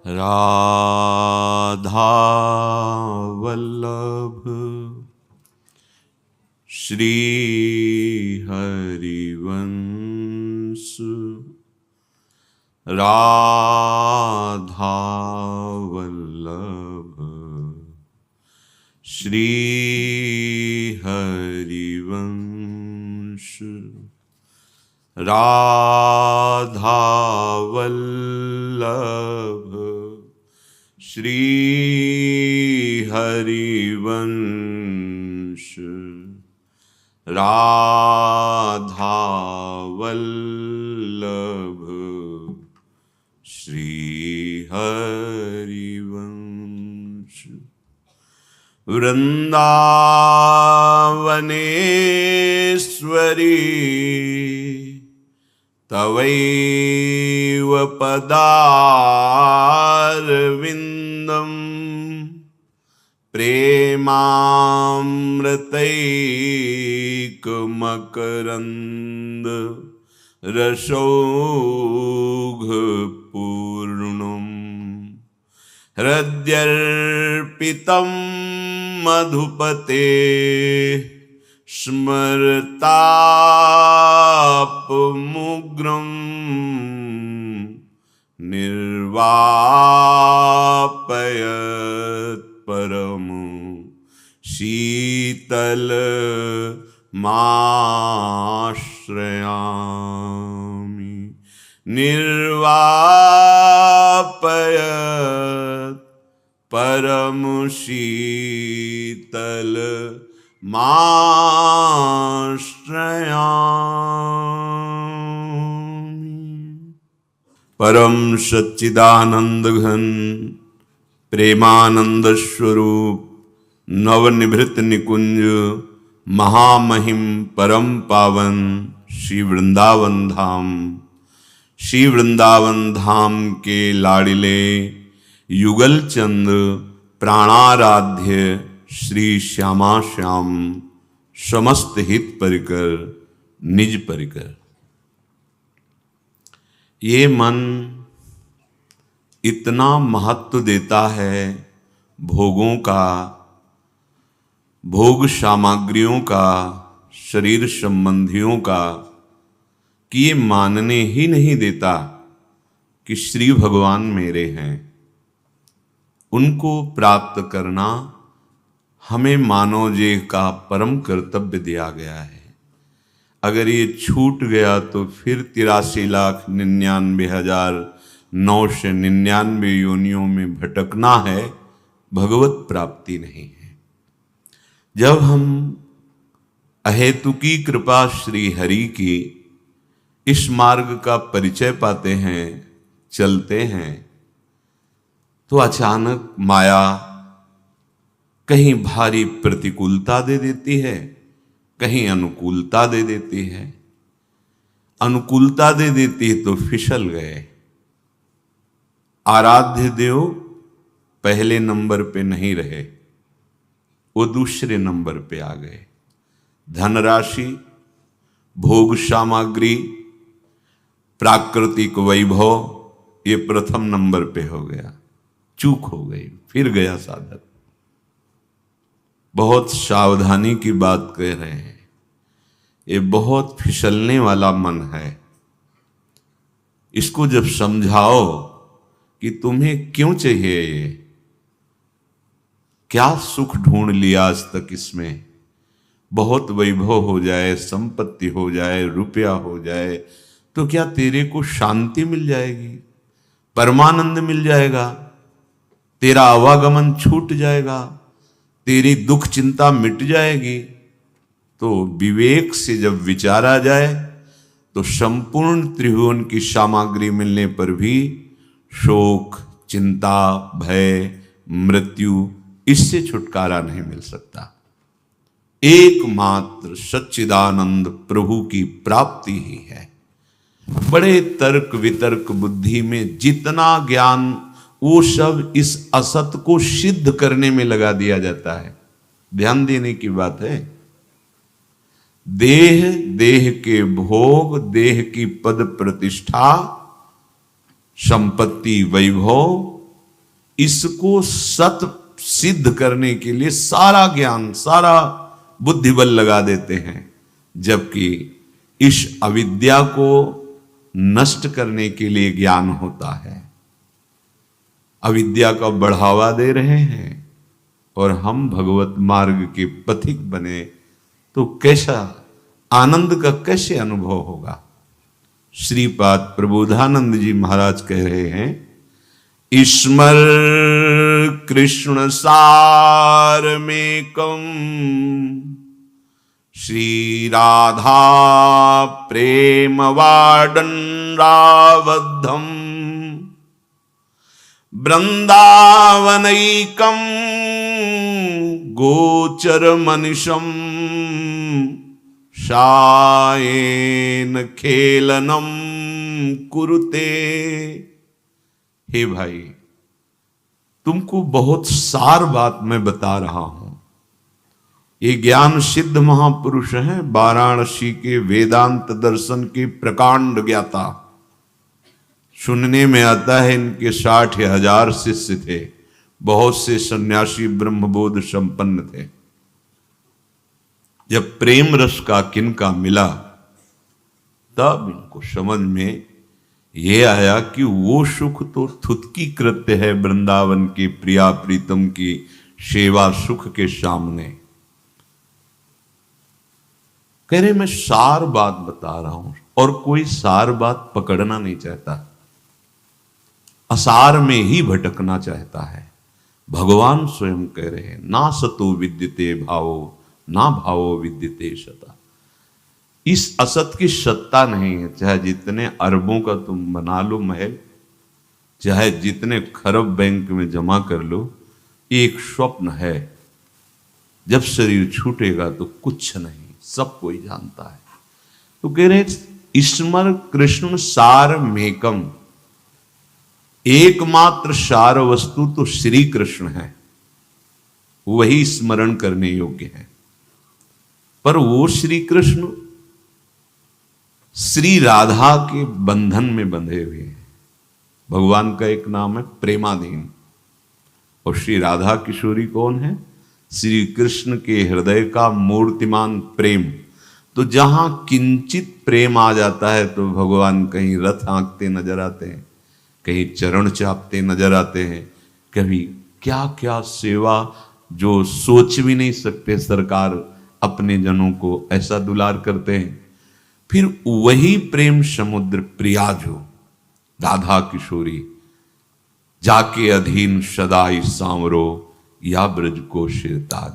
राधा वल्लभ श्री हरिवंश राधा वल्लभ श्री हरिवंश राधा वल्लभ श्री हरिवंश राधा वल्लभ श्री हरिवंश वृंदावनेश्वरी तवैव पदारविन्दं प्रेमामृतैकमकरन्द रसौघपूर्णं हृद्यर्पितं मधुपते स्मरतापमुग्रं निर्वापयत् परमं शीतलमाश्रयामि निर्वापयत् परम शीतल माश्रयामि। परम सच्चिदानंद घन प्रेमानंद स्वरूप नवनिभृत निकुंज महामहिम परम पावन श्री वृंदावन धाम, श्री वृंदावन धाम के लाडिले युगल चंद प्राणाराध्य श्री श्यामा श्याम समस्त हित परिकर निज परिकर। ये मन इतना महत्व देता है भोगों का, भोग सामग्रियों का, शरीर संबंधियों का, कि ये मानने ही नहीं देता कि श्री भगवान मेरे हैं। उनको प्राप्त करना हमें मानव जीव का परम कर्तव्य दिया गया है। अगर ये छूट गया तो फिर 83,99,999 योनियों में भटकना है, भगवत प्राप्ति नहीं है। जब हम अहेतुकी कृपा श्री हरि की इस मार्ग का परिचय पाते हैं, चलते हैं, तो अचानक माया कहीं भारी प्रतिकूलता दे देती है, कहीं अनुकूलता दे देती है। अनुकूलता दे देती है तो फिसल गए। आराध्य देव पहले नंबर पे नहीं रहे, वो दूसरे नंबर पे आ गए। धनराशि, भोग सामग्री, प्राकृतिक वैभव, ये प्रथम नंबर पे हो गया। चूक हो गई, फिर गया साधक। बहुत सावधानी की बात कह रहे हैं, ये बहुत फिसलने वाला मन है। इसको जब समझाओ कि तुम्हें क्यों चाहिए ये, क्या सुख ढूंढ लिया आज तक इसमें, बहुत वैभव हो जाए, संपत्ति हो जाए, रुपया हो जाए, तो क्या तेरे को शांति मिल जाएगी, परमानंद मिल जाएगा, तेरा आवागमन छूट जाएगा, तेरी दुख चिंता मिट जाएगी? तो विवेक से जब विचारा जाए तो संपूर्ण त्रिभुवन की सामग्री मिलने पर भी शोक, चिंता, भय, मृत्यु, इससे छुटकारा नहीं मिल सकता। एकमात्र सच्चिदानंद प्रभु की प्राप्ति ही है। बड़े तर्क वितर्क बुद्धि में जितना ज्ञान, वो सब इस असत को सिद्ध करने में लगा दिया जाता है। ध्यान देने की बात है। देह, देह के भोग, देह की पद प्रतिष्ठा, संपत्ति, वैभव, इसको सत सिद्ध करने के लिए सारा ज्ञान, सारा बुद्धिबल लगा देते हैं, जबकि इस अविद्या को नष्ट करने के लिए ज्ञान होता है। अविद्या का बढ़ावा दे रहे हैं और हम भगवत मार्ग के पथिक बने तो कैसा आनंद का कैसे अनुभव होगा। श्रीपाद प्रबोधानंद जी महाराज कह रहे हैं, स्मर कृष्ण सार में कम श्री राधा प्रेम वाडन रावद्धम वृंदावनैकम गोचर मनिषम शायेन खेलनम कुरुते। हे भाई, तुमको बहुत सार बात मैं बता रहा हूं। ये ज्ञान सिद्ध महापुरुष हैं, वाराणसी के वेदांत दर्शन के प्रकांड ज्ञाता। सुनने में आता है इनके 60,000 शिष्य थे, बहुत से सन्यासी ब्रह्मबोध संपन्न थे। जब प्रेम रस का किनका मिला तब इनको समझ में ये आया कि वो सुख तो थुतकी कृत्य है वृंदावन के प्रिया प्रीतम की सेवा सुख के सामने। कह रहे मैं सार बात बता रहा हूं और कोई सार बात पकड़ना नहीं चाहता, असार में ही भटकना चाहता है। भगवान स्वयं कह रहे हैं, ना सतो विद्यते भावो ना भावो विद्यते सता। इस असत की सत्ता नहीं है, चाहे जितने अरबों का तुम बना लो महल, चाहे जितने खरब बैंक में जमा कर लो, एक स्वप्न है। जब शरीर छूटेगा तो कुछ नहीं, सब कोई जानता है। तो कह रहे स्मर कृष्ण सार मेकम, एकमात्र सार वस्तु तो श्री कृष्ण है, वही स्मरण करने योग्य है। पर वो श्री कृष्ण श्री राधा के बंधन में बंधे हुए हैं। भगवान का एक नाम है प्रेमाधीन, और श्री राधा किशोरी कौन है? श्री कृष्ण के हृदय का मूर्तिमान प्रेम। तो जहां किंचित प्रेम आ जाता है तो भगवान कहीं रथ हाँकते नजर आते हैं, कहीं चरण चापते नजर आते हैं, कभी क्या क्या सेवा जो सोच भी नहीं सकते सरकार अपने जनों को ऐसा दुलार करते हैं। फिर वही प्रेम समुद्र प्रियाजो राधा किशोरी जाके अधीन सदाई सांवरो या ब्रज को शिरताज।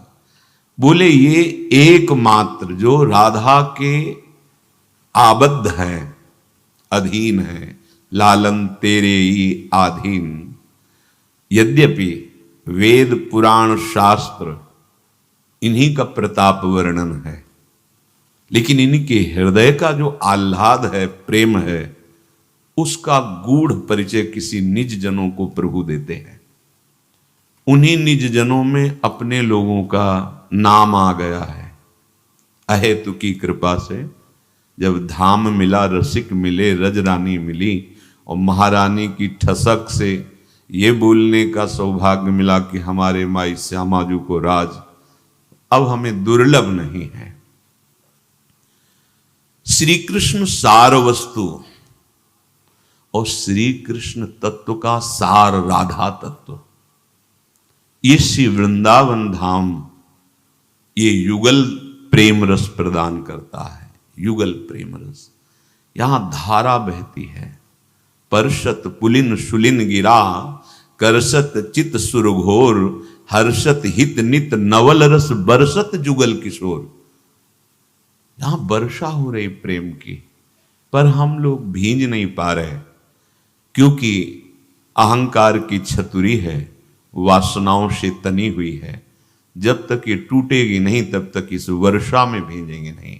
बोले ये एकमात्र जो राधा के आबद्ध हैं, अधीन हैं, लालन तेरे ही आधीन। यद्यपि वेद पुराण शास्त्र इन्हीं का प्रताप वर्णन है, लेकिन इनके हृदय का जो आह्लाद है, प्रेम है, उसका गूढ़ परिचय किसी निज जनों को प्रभु देते हैं। उन्हीं निज जनों में अपने लोगों का नाम आ गया है। अहेतु की कृपा से जब धाम मिला, रसिक मिले, रजरानी मिली, और महारानी की ठसक से ये बोलने का सौभाग्य मिला कि हमारे माई श्यामाजू को राज अब हमें दुर्लभ नहीं है। श्री कृष्ण सार वस्तु और श्री कृष्ण तत्व का सार राधा तत्व, ये श्री वृंदावन धाम ये युगल प्रेम रस प्रदान करता है। युगल प्रेम रस, यहां धारा बहती है। परशत पुलिन सुलिन गिरा, करसत चित सुरघोर, हर्षत हित नित नवल रस बरसत जुगल किशोर। यहां वर्षा हो रही प्रेम की, पर हम लोग भींज नहीं पा रहे, क्योंकि अहंकार की छतुरी है, वासनाओं से तनी हुई है। जब तक ये टूटेगी नहीं तब तक इस वर्षा में भींजेंगे नहीं।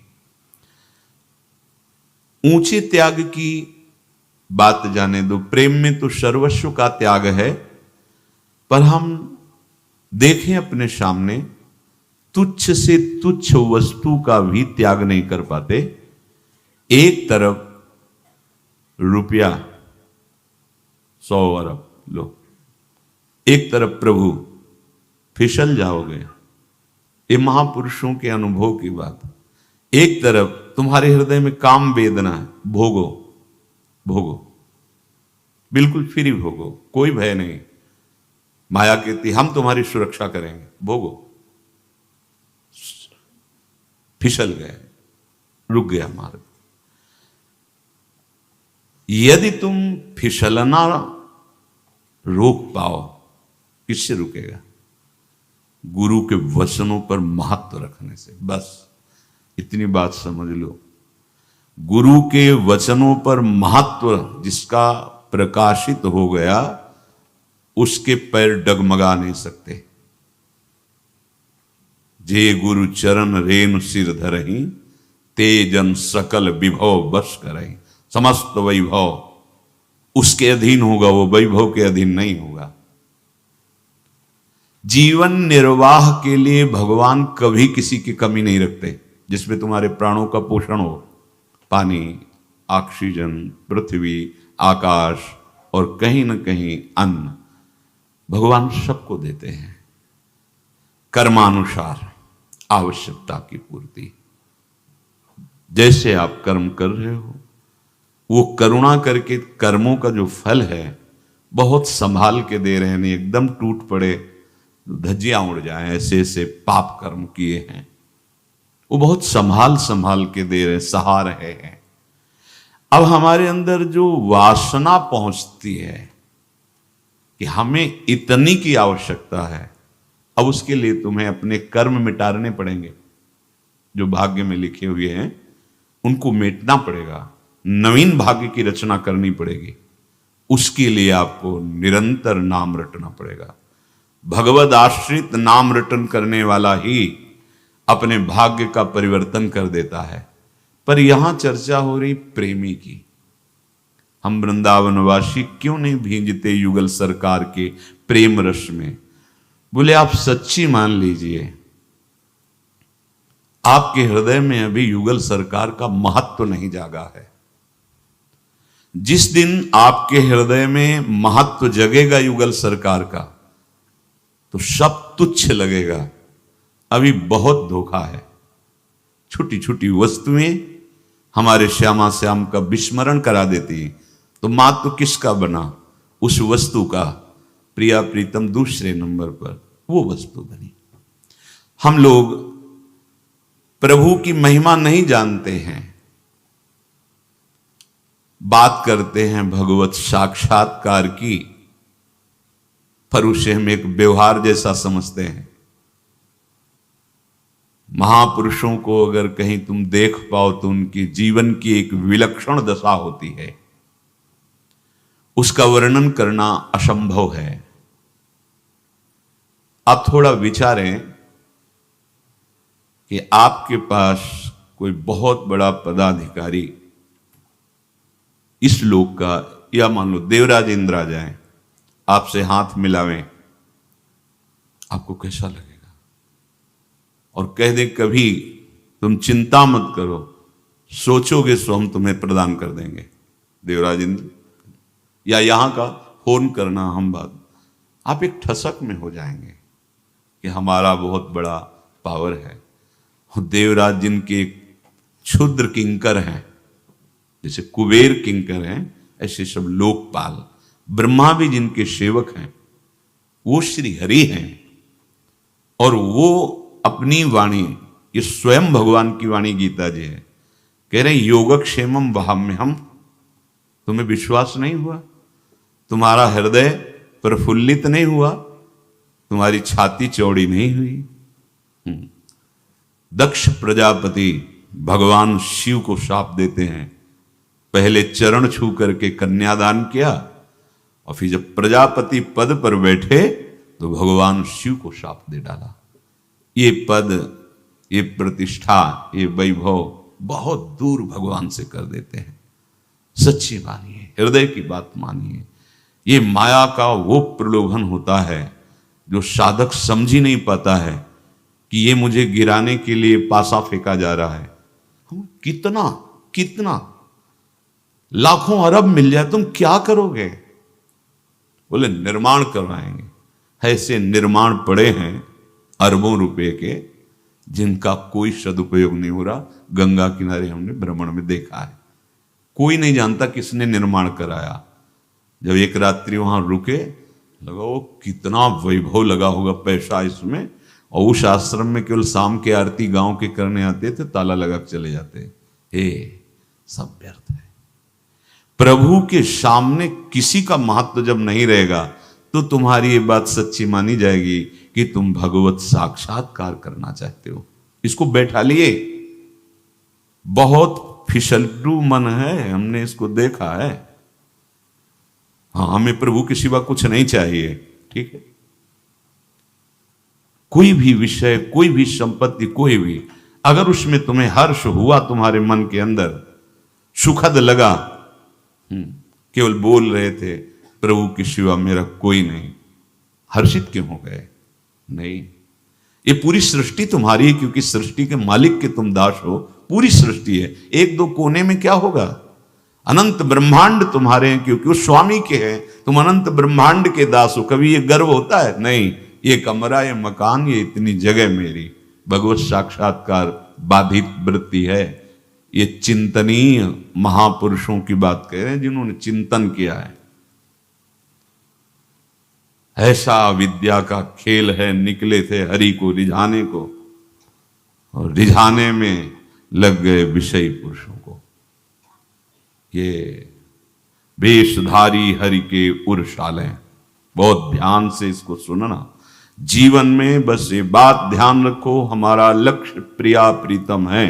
ऊंचे त्याग की बात जाने दो, प्रेम में तो सर्वस्व का त्याग है, पर हम देखें अपने सामने तुच्छ से तुच्छ वस्तु का भी त्याग नहीं कर पाते। एक तरफ रुपया 100 अरब लो, एक तरफ प्रभु, फिसल जाओगे, ये महापुरुषों के अनुभव की बात। एक तरफ तुम्हारे हृदय में काम वेदना है, भोगो भोगो, बिल्कुल फ्री भोगो, कोई भय नहीं। माया कहती हम तुम्हारी सुरक्षा करेंगे, भोगो। फिसल गए, रुक गया मार्ग। यदि तुम फिसलना रोक पाओ, किससे रुकेगा? गुरु के वचनों पर महत्व रखने से। बस इतनी बात समझ लो, गुरु के वचनों पर महत्व जिसका प्रकाशित हो गया, उसके पैर डगमगा नहीं सकते। जे गुरु चरण रेणु सिर धरहि, तेजन सकल विभव बस करहि। समस्त वैभव उसके अधीन होगा, वो वैभव के अधीन नहीं होगा। जीवन निर्वाह के लिए भगवान कभी किसी की कमी नहीं रखते। जिसमें तुम्हारे प्राणों का पोषण हो, पानी, ऑक्सीजन, पृथ्वी, आकाश और कहीं न कहीं अन्न, भगवान सबको देते हैं। कर्मानुसार आवश्यकता की पूर्ति। जैसे आप कर्म कर रहे हो, वो करुणा करके कर्मों का जो फल है बहुत संभाल के दे रहे हैं। नहीं एकदम टूट पड़े, धज्जियां उड़ जाए, ऐसे ऐसे पाप कर्म किए हैं, वो बहुत संभाल संभाल के दे रहे, सहा रहे हैं। अब हमारे अंदर जो वासना पहुंचती है कि हमें इतनी की आवश्यकता है, अब उसके लिए तुम्हें अपने कर्म मिटाने पड़ेंगे। जो भाग्य में लिखे हुए हैं उनको मिटना पड़ेगा, नवीन भाग्य की रचना करनी पड़ेगी। उसके लिए आपको निरंतर नाम रटना पड़ेगा। भगवद आश्रित नाम रटन करने वाला ही अपने भाग्य का परिवर्तन कर देता है। पर यहां चर्चा हो रही प्रेमी की। हम वृंदावनवासी क्यों नहीं भींजते युगल सरकार के प्रेम रस में? बोले आप सच्ची मान लीजिए, आपके हृदय में अभी युगल सरकार का महत्व नहीं जागा है। जिस दिन आपके हृदय में महत्व जगेगा युगल सरकार का, तो सब तुच्छ लगेगा। अभी बहुत धोखा है। छोटी छोटी वस्तुएं हमारे श्यामा श्याम का विस्मरण करा देती हैं। तो महत्व किसका बना? उस वस्तु का। प्रिया प्रीतम दूसरे नंबर पर वो वस्तु बनी। हम लोग प्रभु की महिमा नहीं जानते हैं, बात करते हैं भगवत साक्षात्कार की, पर उसे हम एक व्यवहार जैसा समझते हैं। महापुरुषों को अगर कहीं तुम देख पाओ तो उनकी जीवन की एक विलक्षण दशा होती है, उसका वर्णन करना असंभव है। आप थोड़ा विचारें कि आपके पास कोई बहुत बड़ा पदाधिकारी इस लोक का, या मान लो देवराज इंद्र आ जाए, आपसे हाथ मिलावें, आपको कैसा लगेगा? और कह दे कभी तुम चिंता मत करो, सोचोगे सो हम तुम्हें प्रदान कर देंगे, देवराज इंद्र। या यहां का फोन करना हम बात, आप एक ठसक में हो जाएंगे कि हमारा बहुत बड़ा पावर है। देवराज जिनके क्षुद्र किंकर हैं, जैसे कुबेर किंकर हैं, ऐसे सब लोकपाल। ब्रह्मा भी जिनके सेवक हैं, वो श्री हरि हैं। और वो अपनी वाणी, ये स्वयं भगवान की वाणी गीता जी है, कह रहे योगक्षेमम वहाम्यहम। तुम्हें विश्वास नहीं हुआ? तुम्हारा हृदय प्रफुल्लित नहीं हुआ? तुम्हारी छाती चौड़ी नहीं हुई? दक्ष प्रजापति भगवान शिव को शाप देते हैं, पहले चरण छू करके कन्यादान किया, और फिर जब प्रजापति पद पर बैठे तो भगवान शिव को शाप दे डाला। ये पद, ये प्रतिष्ठा, ये वैभव बहुत दूर भगवान से कर देते हैं। सच्ची मानिए, हृदय की बात मानिए। ये माया का वो प्रलोभन होता है जो साधक समझ ही नहीं पाता है कि ये मुझे गिराने के लिए पासा फेंका जा रहा है। कितना कितना लाखों अरब मिल जाए, तुम क्या करोगे? बोले निर्माण करवाएंगे। ऐसे निर्माण पड़े हैं अरबों रुपए के, जिनका कोई सदुपयोग नहीं हो रहा। गंगा किनारे हमने भ्रमण में देखा है, कोई नहीं जानता किसने निर्माण कराया। जब एक रात्रि वहां रुके, लगा वो कितना वैभव लगा होगा, पैसा इसमें। और उस आश्रम में केवल शाम के आरती गांव के करने आते थे, ताला लगा के चले जाते। हे, सब व्यर्थ है। प्रभु के सामने किसी का महत्व जब नहीं रहेगा तो तुम्हारी ये बात सच्ची मानी जाएगी कि तुम भगवत साक्षात्कार करना चाहते हो। इसको बैठा लिए, बहुत फिसलटू मन है, हमने इसको देखा है। हाँ, हमें प्रभु के सिवा कुछ नहीं चाहिए, ठीक है। कोई भी विषय, कोई भी संपत्ति, कोई भी, अगर उसमें तुम्हें हर्ष हुआ, तुम्हारे मन के अंदर सुखद लगा, केवल बोल रहे थे प्रभु के सिवा मेरा कोई नहीं, हर्षित क्यों हो गए? नहीं, ये पूरी सृष्टि तुम्हारी है, क्योंकि सृष्टि के मालिक के तुम दास हो। पूरी सृष्टि है, एक दो कोने में क्या होगा? अनंत ब्रह्मांड तुम्हारे हैं, क्योंकि वो स्वामी के हैं। तुम अनंत ब्रह्मांड के दास हो। कभी ये गर्व होता है? नहीं। ये कमरा, ये मकान, ये इतनी जगह मेरी। भगवत साक्षात्कार बाधित वृत्ति है। ये चिंतनीय महापुरुषों की बात कह रहे हैं, जिन्होंने चिंतन किया है। ऐसा विद्या का खेल है, निकले थे हरि को रिझाने को, और रिझाने में लग गए विषयी पुरुषों को। ये वेशधारी हरि के उर्शाले, बहुत ध्यान से इसको सुनना। जीवन में बस ये बात ध्यान रखो, हमारा लक्ष्य प्रिया प्रीतम है।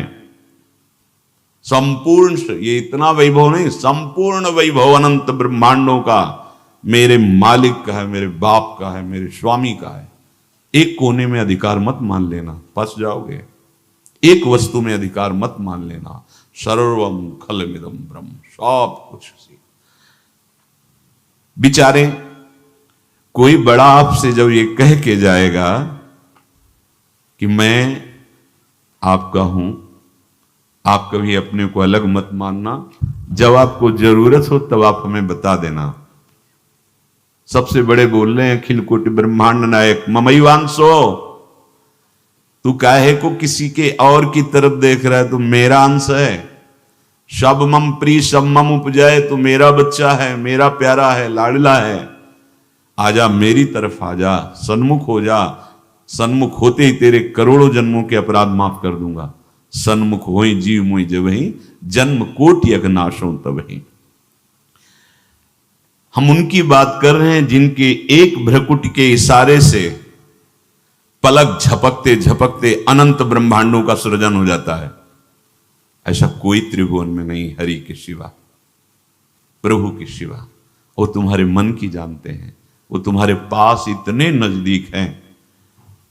संपूर्ण, ये इतना वैभव नहीं, संपूर्ण वैभव अनंत ब्रह्मांडों का मेरे मालिक का है, मेरे बाप का है, मेरे स्वामी का है। एक कोने में अधिकार मत मान लेना, फंस जाओगे। एक वस्तु में अधिकार मत मान लेना। सर्वम खलमिदम ब्रह्म, सब कुछ। बिचारे कोई बड़ा आपसे जब ये कह के जाएगा कि मैं आपका हूं, आप कभी अपने को अलग मत मानना, जब आपको जरूरत हो तब आप हमें बता देना। सबसे बड़े बोल रहे हैं अखिल कोटि ब्रह्मांड नायक ममैवांसो, तू काहे को किसी के और की तरफ देख रहा है? तू मेरा अंश है। सब मम प्री सब मम उपजाए, तू मेरा बच्चा है, मेरा प्यारा है, लाडला है। आजा मेरी तरफ, आजा, सन्मुख हो जा। सन्मुख होते ही तेरे करोड़ों जन्मों के अपराध माफ कर दूंगा। सन्मुख होई जीव मुई जबहि, जन्म कोटि अघनाशों तबहि। हम उनकी बात कर रहे हैं जिनके एक भ्रकुट के इशारे से पलक झपकते झपकते अनंत ब्रह्मांडों का सृजन हो जाता है। ऐसा कोई त्रिभुवन में नहीं हरि के सिवा, प्रभु के सिवा। वो तुम्हारे मन की जानते हैं, वो तुम्हारे पास इतने नजदीक हैं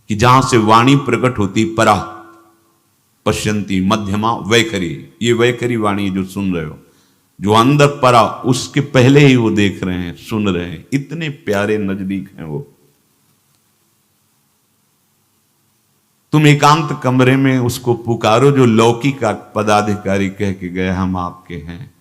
कि जहां से वाणी प्रकट होती, परा पश्यंती मध्यमा वैखरी, ये वैखरी वाणी जो सुन रहे हो, जो अंदर परा, उसके पहले ही वो देख रहे हैं, सुन रहे हैं। इतने प्यारे नजदीक हैं वो। तुम एकांत कमरे में उसको पुकारो जो लौकिक पदाधिकारी कह के गए हम आपके हैं।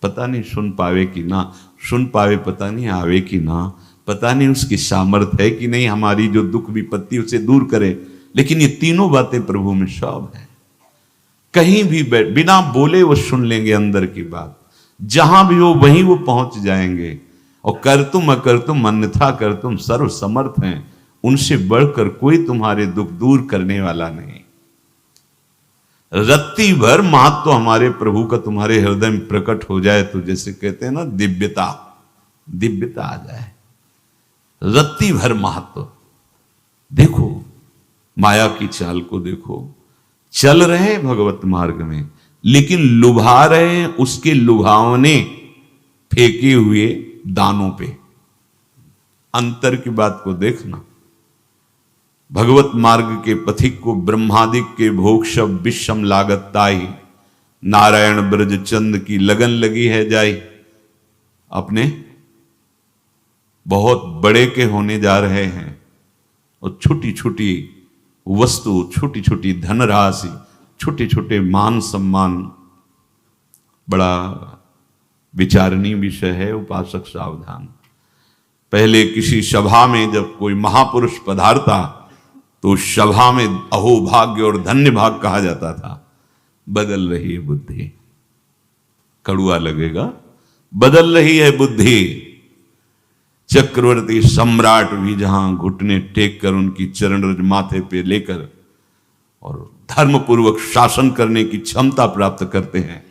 पता नहीं सुन पावे कि ना सुन पावे, पता नहीं आवे कि ना, पता नहीं उसकी सामर्थ्य है कि नहीं हमारी जो दुख विपत्ति उसे दूर करे। लेकिन ये तीनों बातें प्रभु में सब है। कहीं भी बिना बोले वो सुन लेंगे अंदर की बात। जहां भी हो वहीं वो पहुंच जाएंगे। और कर तुम अकर तुम अन्यथा कर तुम सर्व समर्थ हैं। उनसे बढ़कर कोई तुम्हारे दुख दूर करने वाला नहीं। रत्ती भर महत्व हमारे प्रभु का तुम्हारे हृदय में प्रकट हो जाए तो जैसे कहते हैं ना, दिव्यता, दिव्यता आ जाए। रत्ती भर महत्व देखो, माया की चाल को देखो। चल रहे हैं भगवत मार्ग में, लेकिन लुभा रहे हैं उसके लुभावने फेंके हुए दानों पे। अंतर की बात को देखना। भगवत मार्ग के पथिक को ब्रह्मादिक के भोग शब विषम लागत ताई, नारायण ब्रज चंद की लगन लगी है जाई। अपने बहुत बड़े के होने जा रहे हैं और छोटी छोटी वस्तु, छोटी छोटी धनराशि, छोटे छोटे मान सम्मान, बड़ा विचारणीय विषय है। उपासक सावधान। पहले किसी सभा में जब कोई महापुरुष पधारता तो उस सभा में अहो भाग्य और धन्य भाग कहा जाता था। बदल रही है बुद्धि, कड़ुआ लगेगा, बदल रही है बुद्धि। चक्रवर्ती सम्राट भी जहां घुटने टेक कर उनकी चरण रज माथे पे लेकर और धर्म पूर्वक शासन करने की क्षमता प्राप्त करते हैं,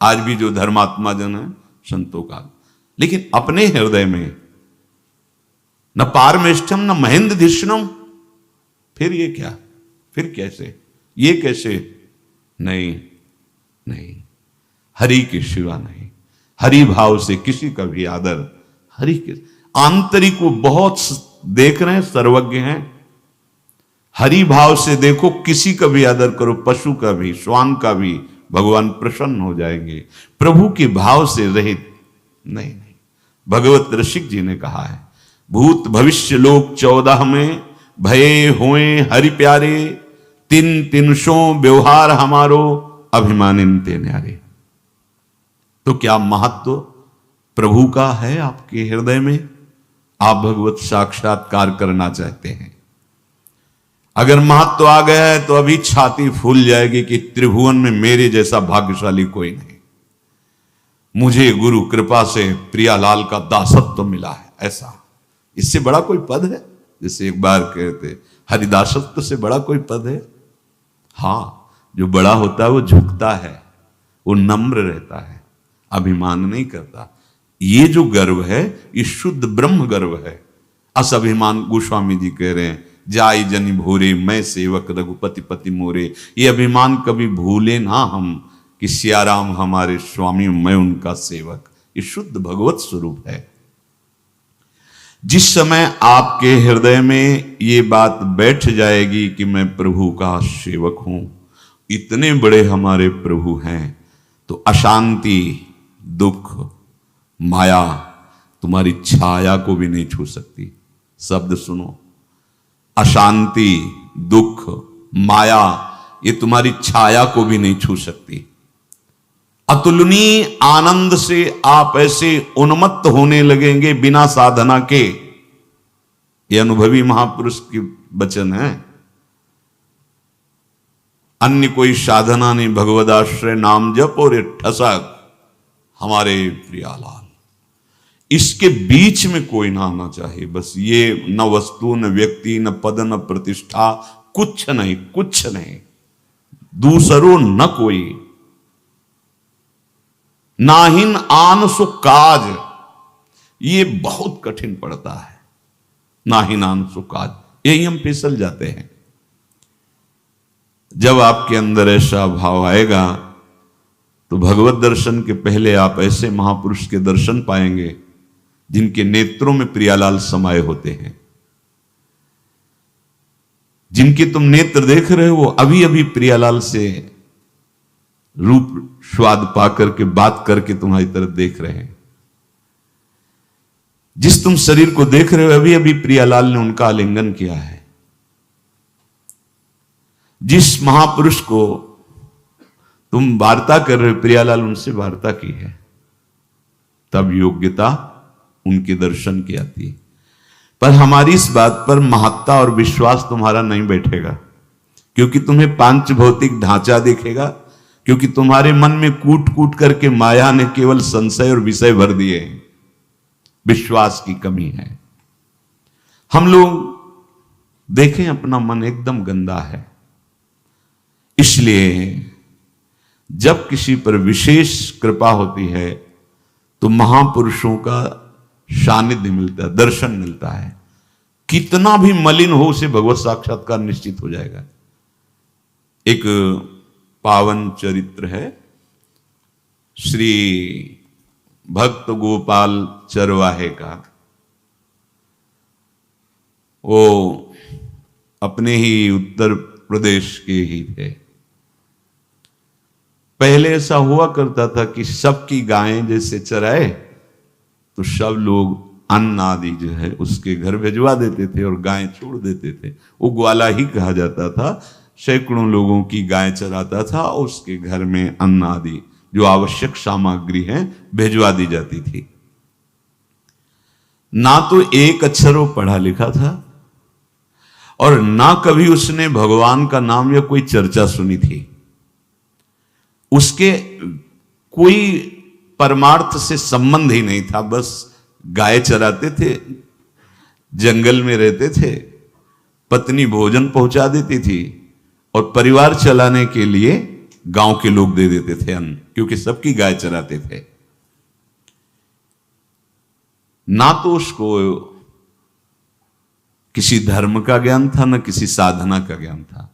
आज भी जो धर्मात्मा जन है संतों का, लेकिन अपने हृदय में न पारमेष्ठम न महेंद्रधिष्णम। फिर ये क्या, फिर कैसे, ये कैसे? नहीं नहीं, हरि के सिवा नहीं। हरि भाव से किसी का भी आदर, हरि के आंतरिक को बहुत देख रहे हैं, सर्वज्ञ हैं। हरि भाव से देखो, किसी का भी आदर करो, पशु का भी, श्वान का भी, भगवान प्रसन्न हो जाएंगे। प्रभु के भाव से रहित नहीं। भगवत ऋषिक जी ने कहा है, भूत भविष्य लोक 14 में भये होए हरि प्यारे, तिन तिनसो व्यवहार हमारो अभिमानिनते न्यारे। तो क्या महत्व प्रभु का है आपके हृदय में? आप भगवत साक्षात्कार करना चाहते हैं, अगर महत्व आ गया है तो अभी छाती फूल जाएगी कि त्रिभुवन में मेरे जैसा भाग्यशाली कोई नहीं। मुझे गुरु कृपा से प्रियालाल का दासत्व मिला है, ऐसा, इससे बड़ा कोई पद है? जैसे एक बार कहते, हरिदासत्व से बड़ा कोई पद है? हाँ, जो बड़ा होता है वो झुकता है, वो नम्र रहता है, अभिमान नहीं करता। ये जो गर्व है ये शुद्ध ब्रह्म गर्व है। अस अभिमान, गोस्वामी जी कह रहे हैं, जाई जनि भोरे मैं सेवक रघुपति पति मोरे। ये अभिमान कभी भूले ना हम कि सियाराम हमारे स्वामी, मैं उनका सेवक। ये शुद्ध भगवत स्वरूप है। जिस समय आपके हृदय में ये बात बैठ जाएगी कि मैं प्रभु का सेवक हूं, इतने बड़े हमारे प्रभु हैं, तो अशांति, दुख, माया तुम्हारी छाया को भी नहीं छू सकती। शब्द सुनो, अशांति, दुख, माया, ये तुम्हारी छाया को भी नहीं छू सकती। अतुलनीय आनंद से आप ऐसे उन्मत्त होने लगेंगे बिना साधना के। ये अनुभवी महापुरुष की वचन है। अन्य कोई साधना नहीं, भगवदाश्रय नाम जप और ये ठसक हमारे प्रियालाल। इसके बीच में कोई ना आना चाहिए। बस ये न वस्तु, न व्यक्ति, न पद, न प्रतिष्ठा, कुछ नहीं, कुछ नहीं, दूसरो न कोई, नाहिन आन सो काज। ये बहुत कठिन पड़ता है, नाहिन आन सो काज, यही हम फिसल जाते हैं। जब आपके अंदर ऐसा भाव आएगा तो भगवत दर्शन के पहले आप ऐसे महापुरुष के दर्शन पाएंगे जिनके नेत्रों में प्रियालाल समाये होते हैं। जिनके तुम नेत्र देख रहे हो वो अभी अभी प्रियालाल से रूप स्वाद पा करके, बात करके तुम्हारी तरफ देख रहे हैं। जिस तुम शरीर को देख रहे हो अभी अभी प्रियालाल ने उनका आलिंगन किया है। जिस महापुरुष को तुम वार्ता कर रहे हो प्रियालाल उनसे वार्ता की है, तब योग्यता उनके दर्शन की आती है। पर हमारी इस बात पर महत्ता और विश्वास तुम्हारा नहीं बैठेगा, क्योंकि तुम्हें पांच भौतिक ढांचा दिखेगा, क्योंकि तुम्हारे मन में कूट कूट करके माया ने केवल संशय और विषय भर दिए हैं। विश्वास की कमी है। हम लोग देखें अपना मन एकदम गंदा है। इसलिए जब किसी पर विशेष कृपा होती है तो महापुरुषों का सानिध्य मिलता है, दर्शन मिलता है। कितना भी मलिन हो उसे भगवत साक्षात्कार निश्चित हो जाएगा। एक पावन चरित्र है श्री भक्त गोपाल चरवाहे का। वो अपने ही उत्तर प्रदेश के ही थे। पहले ऐसा हुआ करता था कि सबकी गायें जैसे चराए तो सब लोग अन्न आदि जो है उसके घर भिजवा देते थे और गायें छोड़ देते थे। वो ग्वाला ही कहा जाता था। सैकड़ों लोगों की गायें चराता था और उसके घर में अन्न आदि जो आवश्यक सामग्री है भिजवा दी जाती थी। ना तो एक अक्षर वो पढ़ा लिखा था और ना कभी उसने भगवान का नाम या कोई चर्चा सुनी थी। उसके कोई परमार्थ से संबंध ही नहीं था, बस गाय चराते थे, जंगल में रहते थे, पत्नी भोजन पहुंचा देती थी और परिवार चलाने के लिए गांव के लोग दे देते थे अन्न, क्योंकि सबकी गाय चराते थे। ना तो उसको किसी धर्म का ज्ञान था, ना किसी साधना का ज्ञान था।